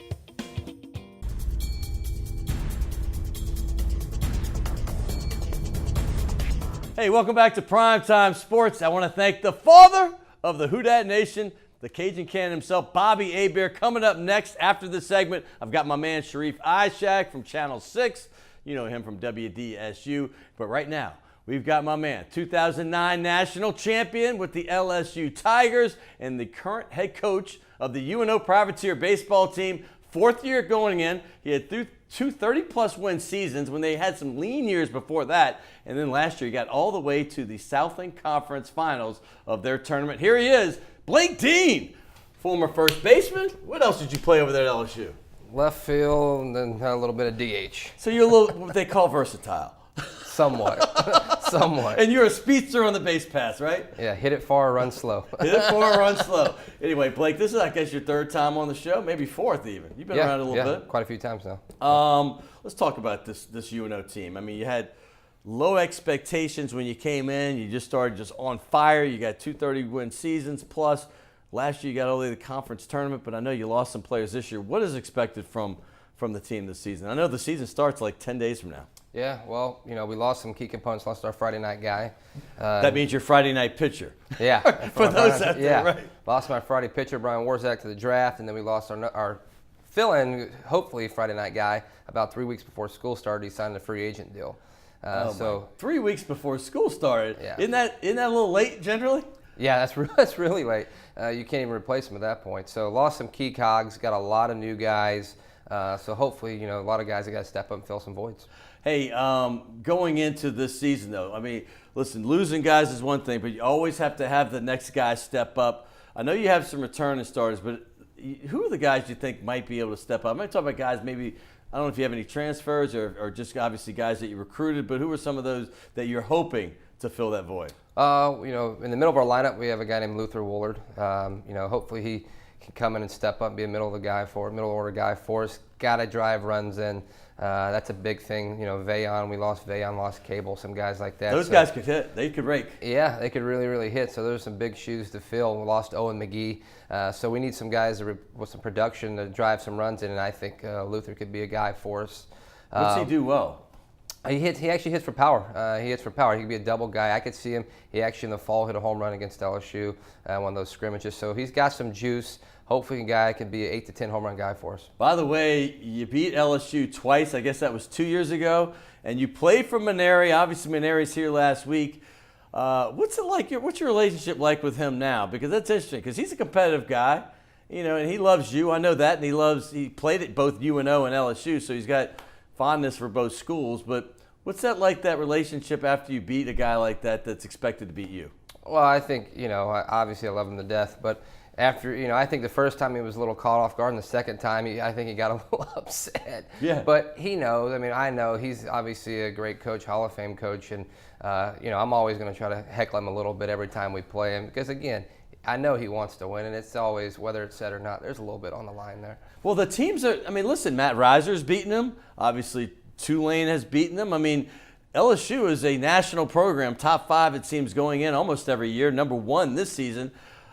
Hey, welcome back to Primetime Sports. I want to thank the father of the Who Dat Nation, the Cajun Cannon himself, Bobby Hebert. Coming up next after this segment, I've got my man Sharief Ishaq from Channel 6. You know him from WDSU. But right now, we've got my man, 2009 national champion with the LSU Tigers and the current head coach of the UNO Privateer baseball team. 4th year going in. He had two 30-plus win seasons when they had some lean years before that. And then last year, he got all the way to the Southland Conference Finals of their tournament. Here he is, Blake Dean, former first baseman. What else did you play over there at LSU? Left field, and then had a little bit of DH. So you're a little, what they call versatile. Somewhat. Somewhat. And you're a speedster on the base pass, right? Yeah, hit it far, run slow. Hit it far, run slow. Anyway, Blake, this is, I guess, your 3rd time on the show, maybe 4th even. You've been around a little bit. Quite a few times now. Let's talk about this UNO team. I mean, you had low expectations when you came in. You just started just on fire. You got 230-win seasons plus. Last year, you got all the way to the conference tournament, but I know you lost some players this year. What is expected from the team this season? I know the season starts like 10 days from now. Yeah, well, we lost some key components. Lost our Friday night guy. That means your Friday night pitcher. Yeah. For those out there, right? Lost my Friday pitcher, Brian Warzak, to the draft, and then we lost our fill-in, hopefully Friday night guy, about 3 weeks before school started. He signed a free agent deal. So 3 weeks before school started. Yeah. Isn't that a little late generally? Yeah, that's really late. You can't even replace him at that point. So lost some key cogs, got a lot of new guys. So hopefully, a lot of guys that got to step up and fill some voids. Hey, going into this season, though, I mean, listen, losing guys is one thing, but you always have to have the next guy step up. I know you have some returning starters, but who are the guys you think might be able to step up? I'm going to talk about guys maybe, I don't know if you have any transfers or just obviously guys that you recruited, but who are some of those that you're hoping to fill that void? In the middle of our lineup, we have a guy named Luther Woolard. Hopefully he can come in and step up and be a middle order guy for us. Got to drive runs in. That's a big thing. Vayon, we lost Vayon, lost Cable, some guys like that. Those guys could hit. They could rake. Yeah, they could really, really hit. So there's some big shoes to fill. We lost Owen McGee. So we need some guys with some production to drive some runs in, and I think Luther could be a guy for us. What's he do well? He actually hits for power. He hits for power. He could be a double guy. I could see him. He actually in the fall hit a home run against LSU, one of those scrimmages. So he's got some juice. Hopefully a guy can be an 8 to 10 home run guy for us. By the way, you beat LSU twice. I guess that was 2 years ago. And you played for Maneri. Obviously, Maneri's here last week. What's it like? What's your relationship like with him now? Because that's interesting. Because he's a competitive guy, and he loves you. I know that. And he played at both UNO and LSU, so he's got fondness for both schools. But what's that like, that relationship after you beat a guy like that that's expected to beat you? Well, I think, obviously I love him to death. But after, I think the first time he was a little caught off guard, and the second time I think he got a little upset. Yeah. But he knows. I know he's obviously a great coach, Hall of Fame coach, and I'm always going to try to heckle him a little bit every time we play him because, again, I know he wants to win, and it's always, whether it's said or not, there's a little bit on the line there. Well, the teams are, listen, Matt Reiser's beaten him. Obviously, Tulane has beaten them. LSU is a national program, top 5 it seems going in almost every year, number 1 this season.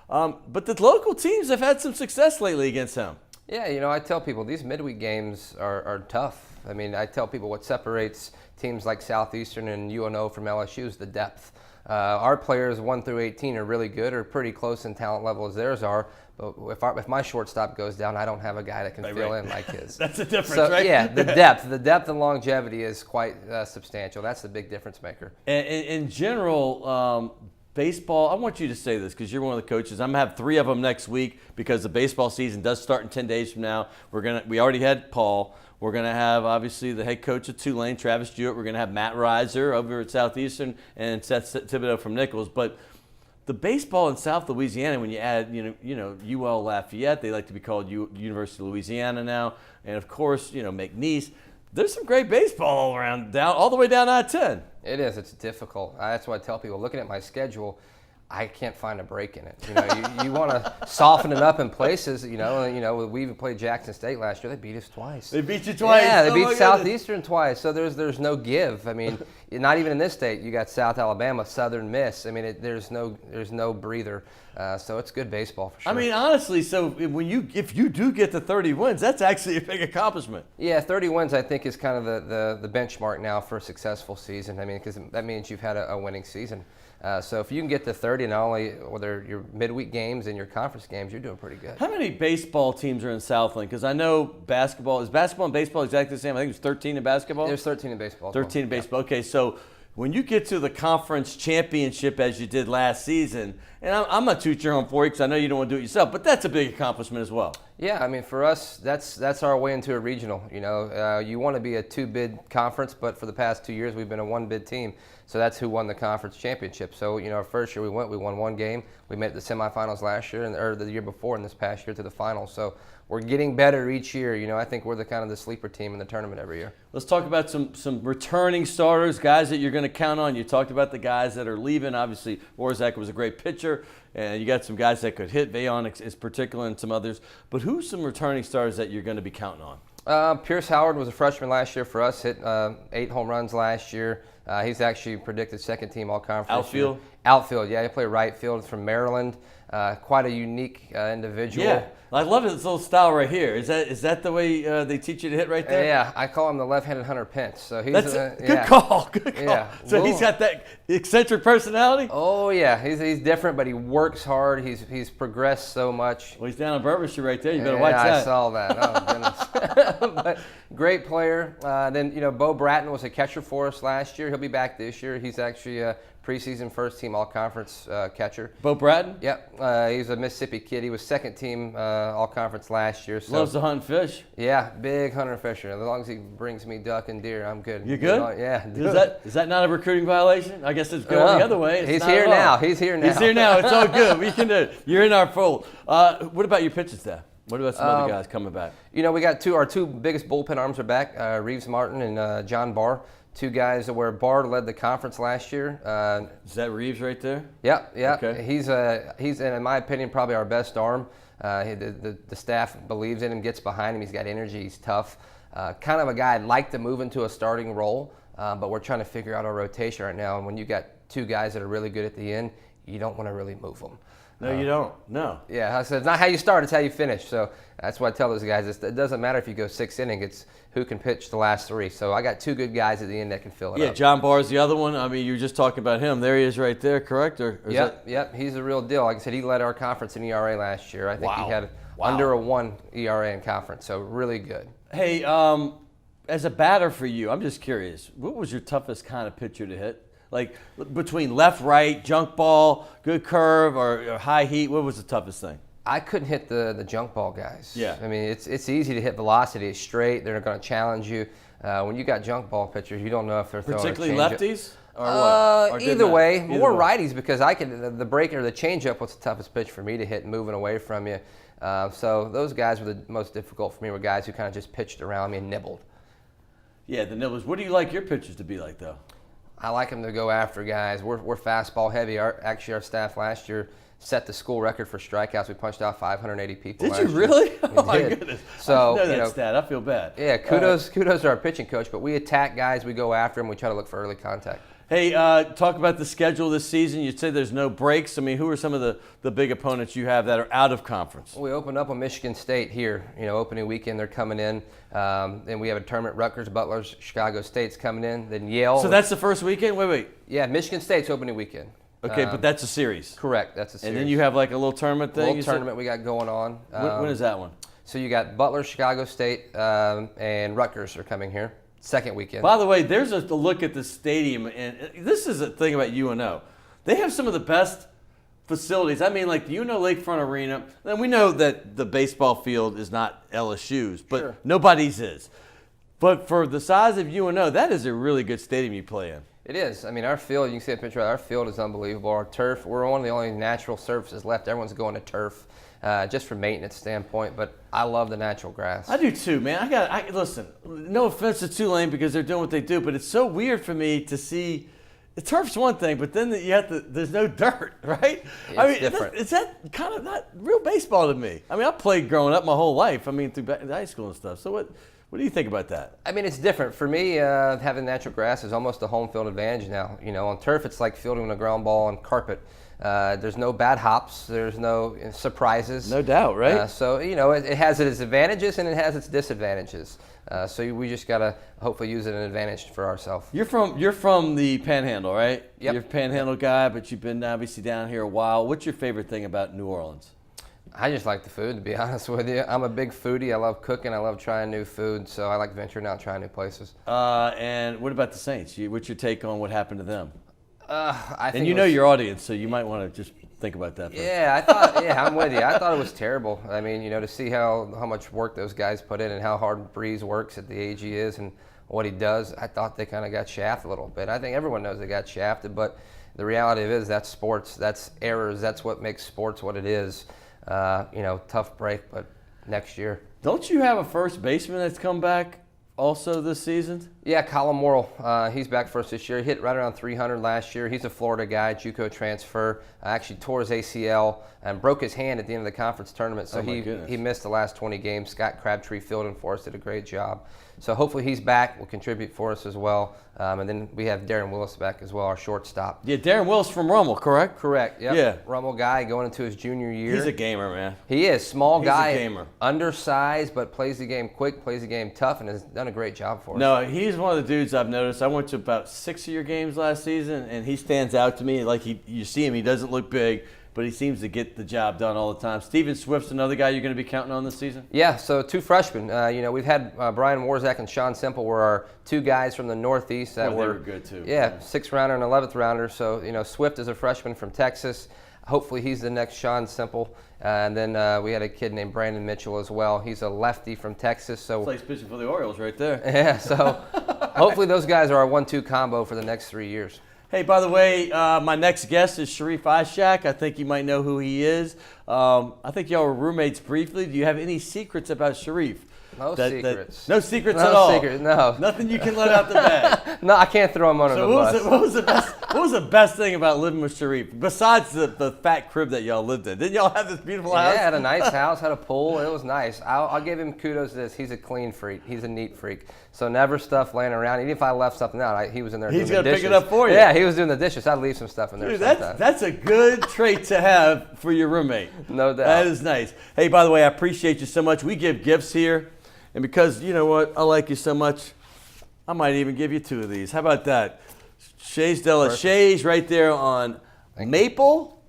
But the local teams have had some success lately against him. Yeah, I tell people these midweek games are tough. I tell people what separates teams like Southeastern and UNO from LSU is the depth. Our players 1 through 18 are really good, or pretty close in talent level as theirs are. But if my shortstop goes down, I don't have a guy that can fill in like his. That's the difference, right? Yeah, the depth and longevity is quite substantial. That's the big difference maker. And in general, baseball, I want you to say this because you're one of the coaches. I'm going to have 3 of them next week because the baseball season does start in 10 days from now. We already had Paul. We're going to have, obviously, the head coach of Tulane, Travis Jewett. We're going to have Matt Reiser over at Southeastern and Seth Thibodeau from Nichols. But the baseball in South Louisiana, when you add, UL Lafayette, they like to be called University of Louisiana now, and of course, McNeese. There's some great baseball all around, all the way down I-10. It is. It's difficult. That's why I tell people, looking at my schedule, I can't find a break in it. You know, you want to soften it up in places. You know, we even played Jackson State last year. They beat us twice. They beat you twice. Yeah, they Oh beat my Southeastern twice. So there's no give. I mean, not even in this state. You got South Alabama, Southern Miss. I mean, there's no breather. So it's good baseball for sure. I mean, honestly, so if you do get to 30 wins, that's actually a big accomplishment. Yeah, 30 wins I think is kind of the benchmark now for a successful season. I mean, because that means you've had a winning season. So if you can get to 30, not only whether your midweek games and your conference games, you're doing pretty good. How many baseball teams are in Southland? Because I know basketball and baseball exactly the same? I think it's 13 in basketball. There's 13 in baseball. 13 in baseball. Yeah. Okay, so when you get to the conference championship as you did last season, and I'm not too sure on for you because I know you don't want to do it yourself, but that's a big accomplishment as well. Yeah, I mean, for us, that's our way into a regional. You know, you want to be a 2-bid conference, but for the past 2 years, we've been a 1-bid team. So that's who won the conference championship. So, you know, our first year we won one game. We made the semifinals last year, or the year before, and this past year to the finals. So we're getting better each year. You know, I think we're the kind of the sleeper team in the tournament every year. Let's talk about some returning starters, guys that you're going to count on. You talked about the guys that are leaving. Obviously, Warzak was a great pitcher, and you got some guys that could hit. Vayon is particular and some others. But who's some returning starters that you're going to be counting on? Pierce Howard was a freshman last year for us, hit 8 home runs last year. He's actually predicted second team all-conference. Outfield? Outfield, yeah. He played right field from Maryland. Quite a unique individual. Yeah, I love his little style right here. Is that the way they teach you to hit right there? Yeah, I call him the left-handed Hunter Pence. So he's good call. Good call. Yeah. So he's got that eccentric personality? Oh, yeah. He's different, but he works hard. He's progressed so much. Well, he's down on Bourbon Street right there. You better watch that. Yeah, I saw that. Oh, goodness. But great player. Then, you know, Bo Bratton was a catcher for us last year. He'll be back this year. He's actually a preseason first-team all-conference catcher. Bo Bratton? Yep. He's a Mississippi kid. He was second-team all-conference last year. So, loves to hunt and fish. Yeah, big hunter and fisher. As long as he brings me duck and deer, I'm good. You good? Yeah. Is that not a recruiting violation? I guess it's going the other way. He's here now. He's here now. He's here now. It's all good. We can do it. You're in our fold. What about your pitches there? What about some other guys coming back? You know, we got our two biggest bullpen arms are back, Reeves Martin and John Barr. Two guys where Barr led the conference last year. Is that Reeves right there? Yeah. Okay. He's in my opinion, probably our best arm. The staff believes in him, gets behind him. He's got energy. He's tough. Kind of a guy I'd like to move into a starting role, but we're trying to figure out our rotation right now. And when you got two guys that are really good at the end, you don't want to really move them. No, you don't. No. Yeah, I said it's not how you start, it's how you finish. So that's what I tell those guys. It doesn't matter if you go 6 innings, it's who can pitch the last 3. So I got 2 good guys at the end that can fill it up. Yeah, John Barr's the other one. I mean, you were just talking about him. There he is right there, correct? Yep, he's a real deal. Like I said, he led our conference in ERA last year. I think he had under a 1 ERA in conference, so really good. Hey, as a batter for you, I'm just curious, what was your toughest kind of pitcher to hit? Like between left, right, junk ball, good curve, or high heat, what was the toughest thing? I couldn't hit the junk ball guys. Yeah. I mean, it's easy to hit velocity. It's straight. They're going to challenge you. When you got junk ball pitchers, you don't know if they're throwing particularly a changeup. lefties? Or what? Or either way, more righties because the breaker, the changeup was the toughest pitch for me to hit moving away from you. So those guys were the most difficult for me, were guys who kind of just pitched around me and nibbled. Yeah, the nibbles. What do you like your pitchers to be like, though? I like them to go after guys. We're fastball heavy. Our staff last year set the school record for strikeouts. We punched out 580 people. Did you really? Oh my did. goodness! So I know that stat. I feel bad. Yeah, kudos to our pitching coach. But we attack guys. We go after them. We try to look for early contact. Hey, talk about the schedule this season. You say there's no breaks. I mean, who are some of the big opponents you have that are out of conference? We opened up on Michigan State here. You know, opening weekend they're coming in. Then we have a tournament. Rutgers, Butler, Chicago State's coming in. Then Yale. So that's the first weekend? Wait. Yeah, Michigan State's opening weekend. Okay, but that's a series. Correct, that's a series. And then you have like a little tournament thing? A little tournament we got going on. When is that one? So you got Butler, Chicago State, and Rutgers are coming here. Second weekend. By the way, there's a look at the stadium, and this is a thing about UNO. They have some of the best facilities. I mean, like the UNO Lakefront Arena. And we know that the baseball field is not LSU's, but Sure. Nobody's is. But for the size of UNO, that is a really good stadium you play in. It is. I mean, our field, you can see a picture of it, our field is unbelievable. Our turf, we're one of the only natural surfaces left. Everyone's going to turf just from maintenance standpoint, but I love the natural grass. I do too, man. Listen, no offense to Tulane because they're doing what they do, but it's so weird for me to see turf's one thing, but then you have to. There's no dirt, right? It's different. Is that kind of not real baseball to me? I mean, I played growing up my whole life. I mean, through high school and stuff. So what do you think about that? I mean, it's different. For me, having natural grass is almost a home field advantage now. On turf, it's like fielding a ground ball on carpet. There's no bad hops. There's no surprises. No doubt, right? So, it has its advantages and it has its disadvantages. So we just got to hopefully use it an advantage for ourselves. You're from the Panhandle, right? Yep. You're a Panhandle guy, but you've been obviously down here a while. What's your favorite thing about New Orleans? I just like the food, to be honest with you. I'm a big foodie. I love cooking. I love trying new food. So I like venturing out, trying new places. And what about the Saints? What's your take on what happened to them? I think your audience, so you might want to just think about that. I'm with you. I thought it was terrible. I mean, to see how much work those guys put in and how hard Breeze works at the age he is and what he does, I thought they kind of got shafted a little bit. I think everyone knows they got shafted, but the reality is that's sports. That's errors. That's what makes sports what it is. Tough break, but next year. Don't you have a first baseman that's come back also this season? Yeah, Colin Morrill. He's back for us this year. He hit right around 300 last year. He's a Florida guy, JUCO transfer. Actually tore his ACL and broke his hand at the end of the conference tournament. So he missed the last 20 games. Scott Crabtree fielding for us, did a great job. So hopefully he's back, will contribute for us as well. And then we have Darren Willis back as well, our shortstop. Yeah, Darren Willis from Rummel, correct? Correct, yep. Yeah. Rummel guy going into his junior year. He's a gamer, man. He is. Small guy, He's a gamer. Undersized, but plays the game quick, plays the game tough, and has done a great job for us. No, he's one of the dudes I've noticed. I went to about 6 of your games last season, and he stands out to me. Like, you see him, he doesn't look big, but he seems to get the job done all the time. Steven Swift's another guy you're going to be counting on this season? Yeah, so 2 freshmen. We've had Brian Warzak and Sean Simple were our 2 guys from the Northeast that they were good too. Yeah, 6th rounder and 11th rounder. So, Swift is a freshman from Texas. Hopefully he's the next Sean Simple. And then we had a kid named Brandon Mitchell as well. He's a lefty from Texas. So plays pitching for the Orioles right there. Yeah, so hopefully those guys are our 1-2 combo for the next 3 years. Hey, by the way, my next guest is Sharief Ishaq. I think you might know who he is. I think y'all were roommates briefly. Do you have any secrets about Sharief? No secrets. No secrets at all? No secrets, no. Nothing you can let out the bag? No, I can't throw him under the bus. What was the best thing about living with Sharief, besides the fat crib that y'all lived in? Didn't y'all have this beautiful house? Yeah, had a nice house, had a pool. It was nice. I'll give him kudos to this. He's a clean freak. He's a neat freak. So never stuff laying around. Even if I left something out, he was in there doing the dishes. He's going to pick it up for you. Yeah, he was doing the dishes. I'd leave some stuff in there. Dude, sometimes. that's a good trait to have for your roommate. No doubt. That is nice. Hey, by the way, I appreciate you so much. We give gifts here. And because, you know what, I like you so much, I might even give you 2 of these. How about that? Shays de la Shays right there on Maple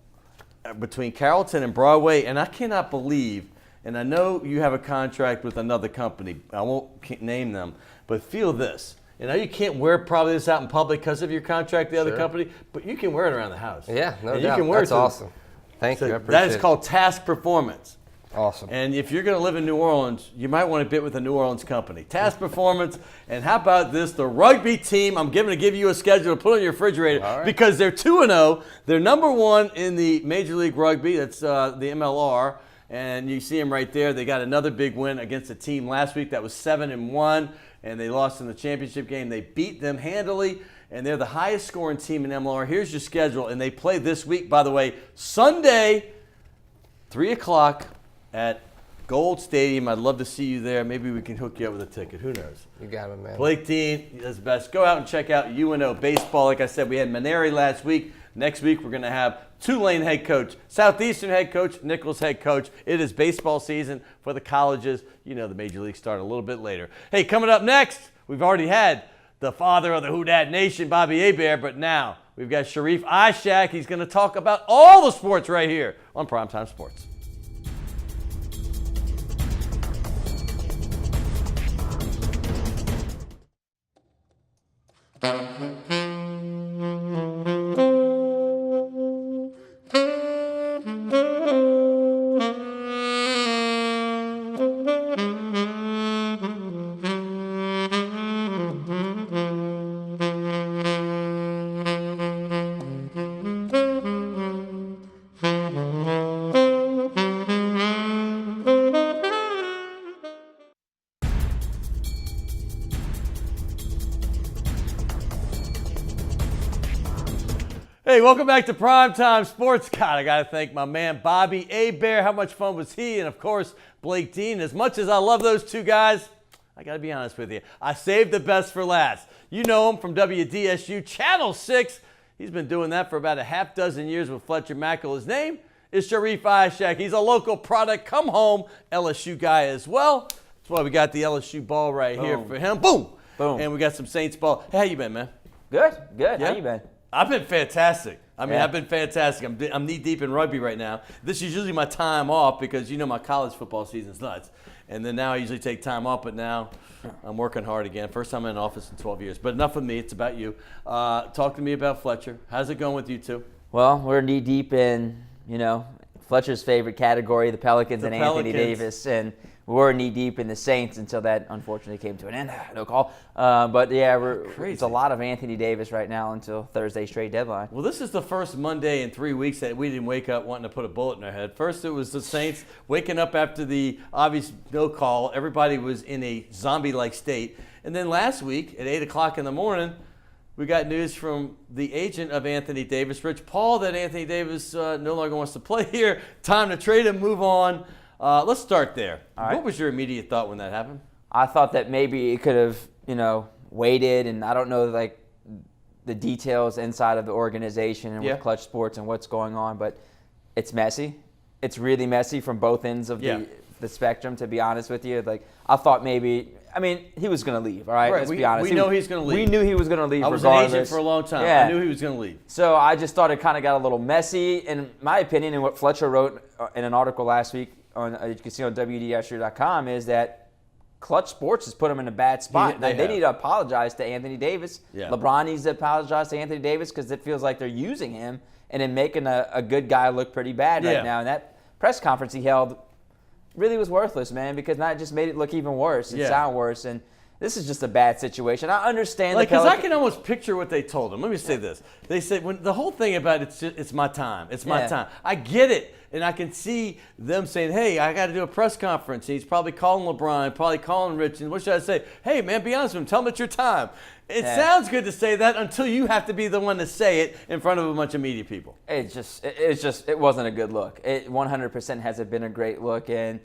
between Carrollton and Broadway. And I cannot believe, and I know you have a contract with another company. I won't name them, but feel this. You know, you can't wear probably this out in public because of your contract with the other company, but you can wear it around the house. Yeah, no doubt. You can wear That's it awesome. Thank you. I appreciate that is called Task Performance. Awesome. And if you're going to live in New Orleans, you might want to bid with a New Orleans company. Task Performance. And how about this? The rugby team, I'm going to give you a schedule to put on your refrigerator because they're 2-0. They're number 1 in the Major League Rugby. That's the MLR. And you see them right there. They got another big win against a team last week that was 7-1. And they lost in the championship game. They beat them handily. And they're the highest scoring team in MLR. Here's your schedule. And they play this week, by the way, Sunday, 3 o'clock. At Gold Stadium. I'd love to see you there. Maybe we can hook you up with a ticket. Who knows? You got it, man. Blake Dean is best. Go out and check out UNO baseball. Like I said, we had Maneri last week. Next week, we're going to have Tulane head coach, Southeastern head coach, Nichols head coach. It is baseball season for the colleges. You know the Major League start a little bit later. Hey, coming up next, we've already had the father of the Who Dat Nation, Bobby Hebert, but now we've got Sharief Ishaq. He's going to talk about all the sports right here on Primetime Sports. Hey, welcome back to Primetime Sports. God, I got to thank my man Bobby Hebert. How much fun was he? And, of course, Blake Dean. As much as I love those two guys, I got to be honest with you, I saved the best for last. You know him from WDSU Channel 6. He's been doing that for about a half dozen years with Fletcher Mackel. His name is Sharief Ishaq. He's a local product, come home LSU guy as well. That's why we got the LSU ball right here for him. Boom. Boom. And we got some Saints ball. Hey, how you been, man? Good. Yeah? How you been? I've been fantastic. Yeah. I've been fantastic. I'm knee deep in rugby right now. This is usually my time off because my college football season's nuts. And then now I usually take time off, but now I'm working hard again. First time in an office in 12 years. But enough of me. It's about you. Talk to me about Fletcher. How's it going with you two? Well, we're knee deep in, Fletcher's favorite category, the Pelicans and Anthony Davis, and we're knee deep in the Saints until that unfortunately came to an end. No call. But yeah, it's a lot of Anthony Davis right now until Thursday's trade deadline. Well, this is the first Monday in 3 weeks that we didn't wake up wanting to put a bullet in our head. First, it was the Saints waking up after the obvious no call. Everybody was in a zombie-like state. And then last week at 8 o'clock in the morning, we got news from the agent of Anthony Davis, Rich Paul, that Anthony Davis no longer wants to play here. Time to trade him, move on. Let's start there. Right. What was your immediate thought when that happened? I thought that maybe it could have, waited, and I don't know, the details inside of the organization and with Clutch Sports and what's going on, but it's messy. It's really messy from both ends of the spectrum, to be honest with you. I thought maybe, he was going to leave, all right? Let's be honest. We know he's going to leave. We knew he was going to leave regardless. I was an agent for a long time. Yeah. I knew he was going to leave. So I just thought it kind of got a little messy, in my opinion, and what Fletcher wrote in an article last week on, you can see on WDSU.com, is that Clutch Sports has put him in a bad spot. They need to apologize to Anthony Davis. Yeah. LeBron needs to apologize to Anthony Davis because it feels like they're using him and then making a good guy look pretty bad right now. And that press conference he held really was worthless, man, because that just made it look even worse and sound worse. And this is just a bad situation. I understand because I can almost picture what they told him. Let me say this. They said, when the whole thing about it's my time. It's my time. I get it. And I can see them saying, hey, I got to do a press conference. And he's probably calling LeBron, probably calling Rich. And what should I say? Hey, man, be honest with him. Tell him it's your time. It sounds good to say that until you have to be the one to say it in front of a bunch of media people. It wasn't a good look. It 100% hasn't been a great look. And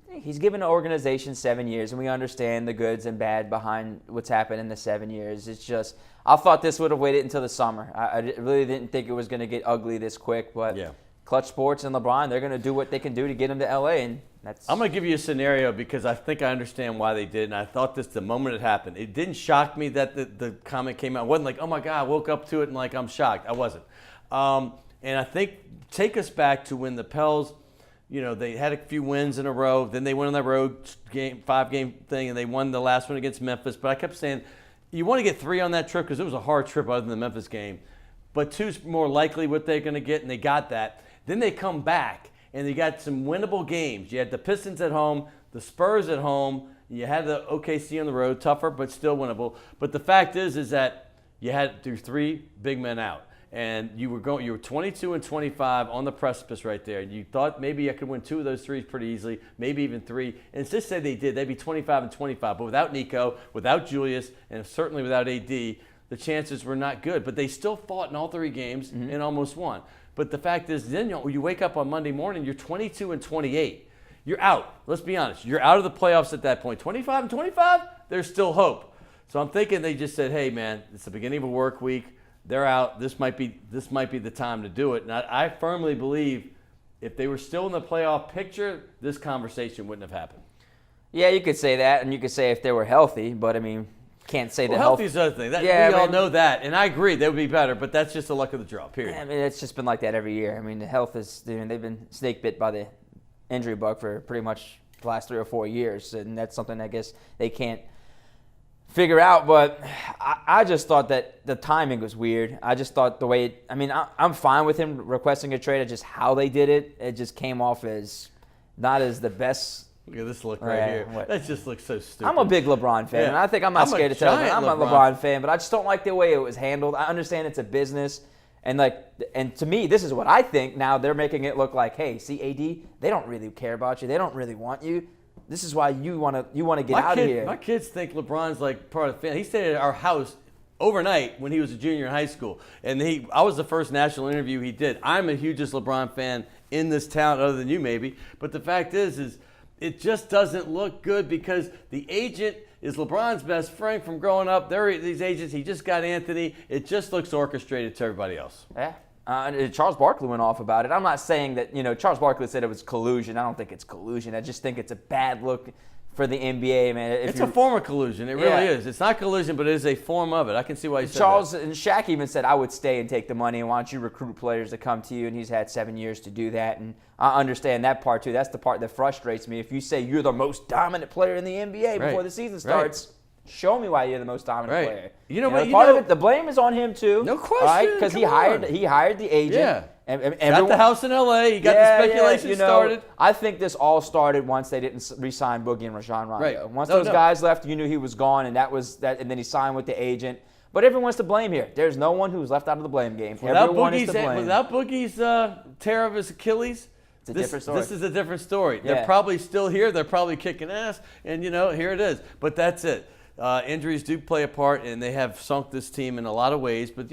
he's given the organization 7 years, and we understand the goods and bad behind what's happened in the 7 years. It's just, I thought this would have waited until the summer. I really didn't think it was going to get ugly this quick, but Clutch Sports and LeBron, they're going to do what they can do to get him to L.A., and I'm going to give you a scenario because I think I understand why they did, and I thought this the moment it happened. It didn't shock me that the comment came out. It wasn't like, oh, my God, I woke up to it and I'm shocked. I wasn't. And I think take us back to when the Pels, they had a few wins in a row. Then they went on that road five-game thing, and they won the last one against Memphis. But I kept saying, you want to get 3 on that trip because it was a hard trip other than the Memphis game. But 2's more likely what they're going to get, and they got that. Then they come back, and they got some winnable games. You had the Pistons at home, the Spurs at home. You had the OKC on the road, tougher but still winnable. But the fact is that you had to do 3 big men out. And you were 22 and 25 on the precipice right there. You thought maybe I could win 2 of those 3s pretty easily, maybe even 3. And just say they did, they'd be 25 and 25. But without Nico, without Julius, and certainly without AD, the chances were not good. But they still fought in all 3 games and almost won. But the fact is, then you wake up on Monday morning, you're 22 and 28. You're out. Let's be honest. You're out of the playoffs at that point. 25 and 25, there's still hope. So I'm thinking they just said, hey, man, it's the beginning of a work week. They're out. This might be the time to do it. And I firmly believe if they were still in the playoff picture, this conversation wouldn't have happened. Yeah, you could say that, and you could say if they were healthy, but can't say that healthy is the other thing. We all know that, and I agree they would be better, but that's just the luck of the draw, period. It's just been like that every year. The health is, they've been snake bit by the injury bug for pretty much the last 3 or 4 years, and that's something I guess they can't figure out. But I just thought that the timing was weird. I just thought the way I'm fine with him requesting a trade. Just how they did it just came off as not as the best. Look at this look right here. What? That just looks so stupid. I'm a big LeBron fan, and I think I'm not scared to tell you I'm a LeBron fan, but I just don't like the way it was handled. I understand it's a business, and to me, this is what I think. Now they're making it look like, hey, see, AD, they don't really care about you. They don't really want you. This is why you want to get out of here. My kids think LeBron's like part of the family. He stayed at our house overnight when he was a junior in high school. And I was the first national interview he did. I'm a hugest LeBron fan in this town, other than you maybe. But the fact is it just doesn't look good because the agent is LeBron's best friend from growing up. These agents. He just got Anthony. It just looks orchestrated to everybody else. Yeah. Charles Barkley went off about it. I'm not saying that, Charles Barkley said it was collusion. I don't think it's collusion. I just think it's a bad look for the NBA, man. It's a form of collusion. It really is. It's not collusion, but it is a form of it. I can see why you said Charles that. and Shaq even said, I would stay and take the money, and why don't you recruit players to come to you? And he's had 7 years to do that, and I understand that part, too. That's the part that frustrates me. If you say you're the most dominant player in the NBA before the season starts, show me why you're the most dominant player. Part of it, the blame is on him, too. No question. Right? Because he hired the agent. Yeah. And got the house in L.A. He got the speculation started. I think this all started once they didn't re-sign Boogie and Rajon Rondo. Right. Once those guys left, you knew he was gone, and that was that. And then he signed with the agent. But everyone's to blame here. There's no one who's left out of the blame game. Everyone is to blame. Without Boogie's tear of his Achilles, it's a different story. This is a different story. Yeah. They're probably still here. They're probably kicking ass, and here it is. But that's it. Injuries do play a part, and they have sunk this team in a lot of ways. But,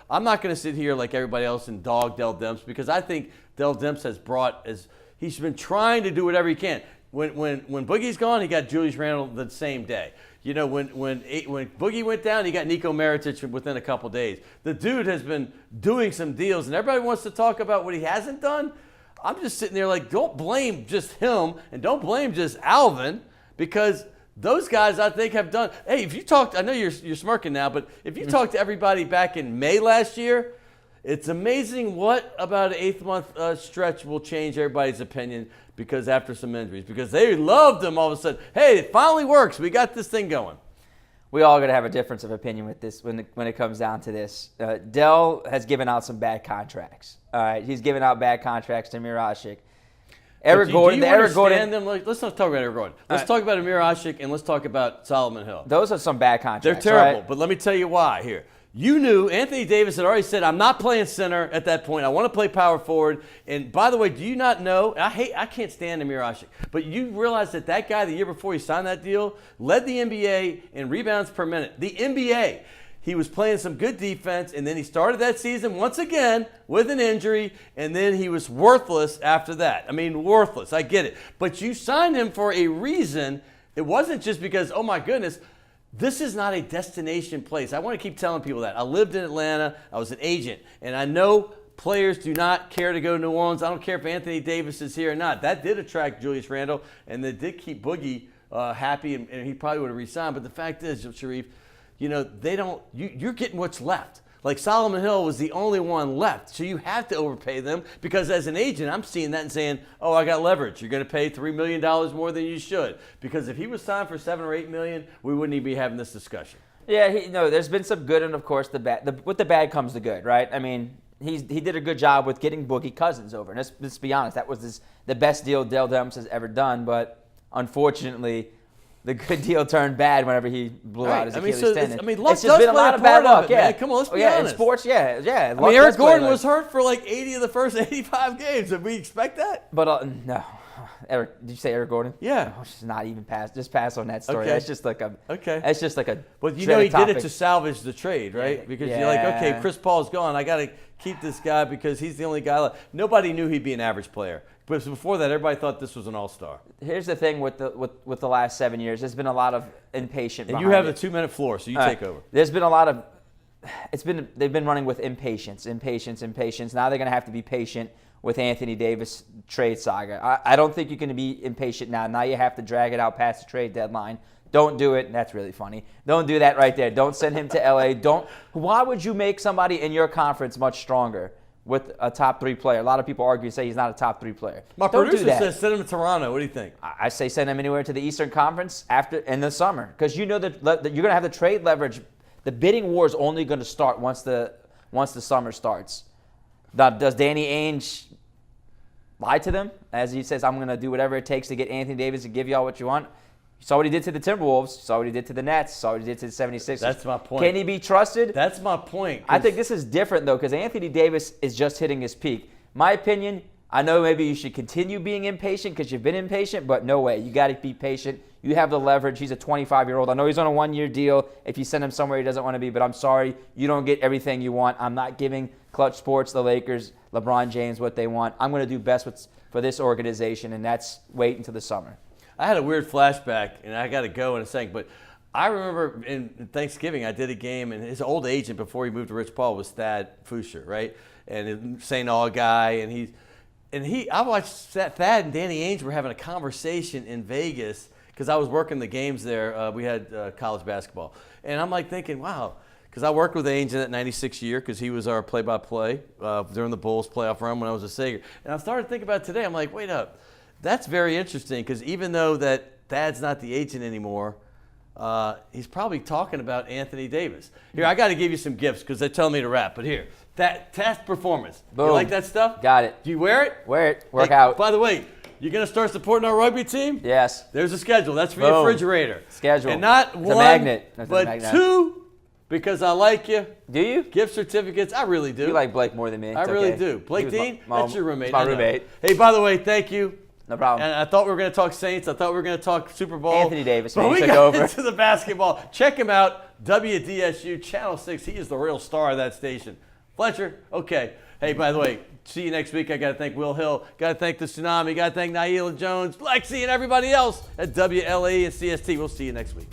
I'm not going to sit here like everybody else and dog Dell Demps because I think Dell Demps he's been trying to do whatever he can. When Boogie's gone, he got Julius Randle the same day. When Boogie went down, he got Nico Mirotic within a couple days. The dude has been doing some deals, and everybody wants to talk about what he hasn't done. I'm just sitting there like, don't blame just him and don't blame just Alvin because – those guys, I think, have done. Hey, if you talked, I know you're smirking now, but if you talked to everybody back in May last year, it's amazing what about an 8-month stretch will change everybody's opinion because after some injuries, because they loved them all of a sudden. Hey, it finally works. We got this thing going. We all got to have a difference of opinion with this when it comes down to this. Dell has given out some bad contracts. All right, he's given out bad contracts to Amir Ashik. Eric Gordon. Them? Let's not talk about Eric Gordon. Let's talk about Amir Ashik and let's talk about Solomon Hill. Those are some bad contracts. They're terrible, right? But let me tell you why here. You knew Anthony Davis had already said, I'm not playing center at that point. I want to play power forward. And by the way, do you not know, I can't stand Amir Ashik, but you realize that guy the year before he signed that deal led the NBA in rebounds per minute. The NBA. He was playing some good defense, and then he started that season once again with an injury, and then he was worthless after that. I mean, worthless. I get it. But you signed him for a reason. It wasn't just because, oh, my goodness, this is not a destination place. I want to keep telling people that. I lived in Atlanta. I was an agent, and I know players do not care to go to New Orleans. I don't care if Anthony Davis is here or not. That did attract Julius Randle, and that did keep Boogie happy, and he probably would have re-signed. But the fact is, Sharief, they don't. You're getting what's left. Like Solomon Hill was the only one left, so you have to overpay them because as an agent, I'm seeing that and saying, "Oh, I got leverage. You're going to pay $3 million more than you should." Because if he was signed for $7 or $8 million, we wouldn't even be having this discussion. Yeah, there's been some good, and of course the bad. With the bad comes the good, right? I mean, he did a good job with getting Boogie Cousins over, and let's be honest, that was the best deal Dell Demps has ever done. But unfortunately, the good deal turned bad whenever he blew out his Achilles tendon. Luck it's just been a lot of bad luck. Man. Come on, let's be honest. In sports, yeah. I mean, Eric Gordon was hurt for like 80 of the first 85 games. Did we expect that? But no. Eric, did you say Eric Gordon? Yeah. Oh, just not even pass. Just pass on that story. Okay. That's just like a. Okay. That's just like a. But he did it to salvage the trade, right? Yeah. Because you're like, okay, Chris Paul's gone. I got to keep this guy because he's the only guy left. Nobody knew he'd be an average player. But before that, everybody thought this was an all-star. Here's the thing with the last 7 years. There's been a lot of impatience. And you have the 2-minute floor, so you take over. There's been a lot of. They've been running with impatience. Now they're going to have to be patient with Anthony Davis trade saga. I don't think you can be impatient now. Now you have to drag it out past the trade deadline. Don't do it. That's really funny. Don't do that right there. Don't send him to LA. Why would you make somebody in your conference much stronger with a top 3 player? A lot of people argue and say he's not a top 3 player. My producer says send him to Toronto. What do you think? I say send him anywhere to the Eastern Conference in the summer because you know that you're going to have the trade leverage. The bidding war is only going to start once the summer starts. Now, does Danny Ainge lie to them as he says, I'm going to do whatever it takes to get Anthony Davis to give y'all what you want? You saw what he did to the Timberwolves. You saw what he did to the Nets. You saw what he did to the 76ers. That's my point. Can he be trusted? That's my point. I think this is different, though, because Anthony Davis is just hitting his peak. My opinion, I know maybe you should continue being impatient because you've been impatient, but no way. You got to be patient. You have the leverage. He's a 25-year-old. I know he's on a one-year deal if you send him somewhere he doesn't want to be, but I'm sorry. You don't get everything you want. I'm not giving Clutch Sports, the Lakers, LeBron James what they want. I'm going to do best for this organization, and that's wait until the summer. I had a weird flashback, and I got to go in a second, but I remember in Thanksgiving I did a game, and his old agent before he moved to Rich Paul was Thad Fuscher, right? And a St. Aug guy, I watched Thad and Danny Ainge were having a conversation in Vegas because I was working the games there. We had college basketball. And I'm like thinking, wow, because I worked with Ainge in that 96 year because he was our play-by-play during the Bulls playoff run when I was a Sager. And I started thinking about it today. I'm like, wait up. That's very interesting because even though that Thad's not the agent anymore, he's probably talking about Anthony Davis. Here, I got to give you some gifts because they're telling me to rap. But here, that Task Performance. Boom. You like that stuff? Got it. Do you wear it? Wear it. Work Hey, out. By the way, you're going to start supporting our rugby team? Yes. There's a schedule. That's for your Boom. refrigerator. Schedule. And not It's one, a magnet. That's a but magnet. two, because I like you. Do you? Gift certificates. I really do. You like Blake more than me. I It's really okay. do. Blake He was Dean, my- that's your roommate. it's my I know. roommate. Hey, by the way, thank you. No problem. And I thought we were going to talk Saints. I thought we were going to talk Super Bowl. Anthony Davis, But man, we took got over. into the basketball. Check him out, WDSU Channel 6. He is the real star of that station. Fletcher, okay. Hey, by the way, see you next week. I got to thank Will Hill. Got to thank the Tsunami. Got to thank Naila Jones, Lexi, and everybody else at WLAE and CST. We'll see you next week.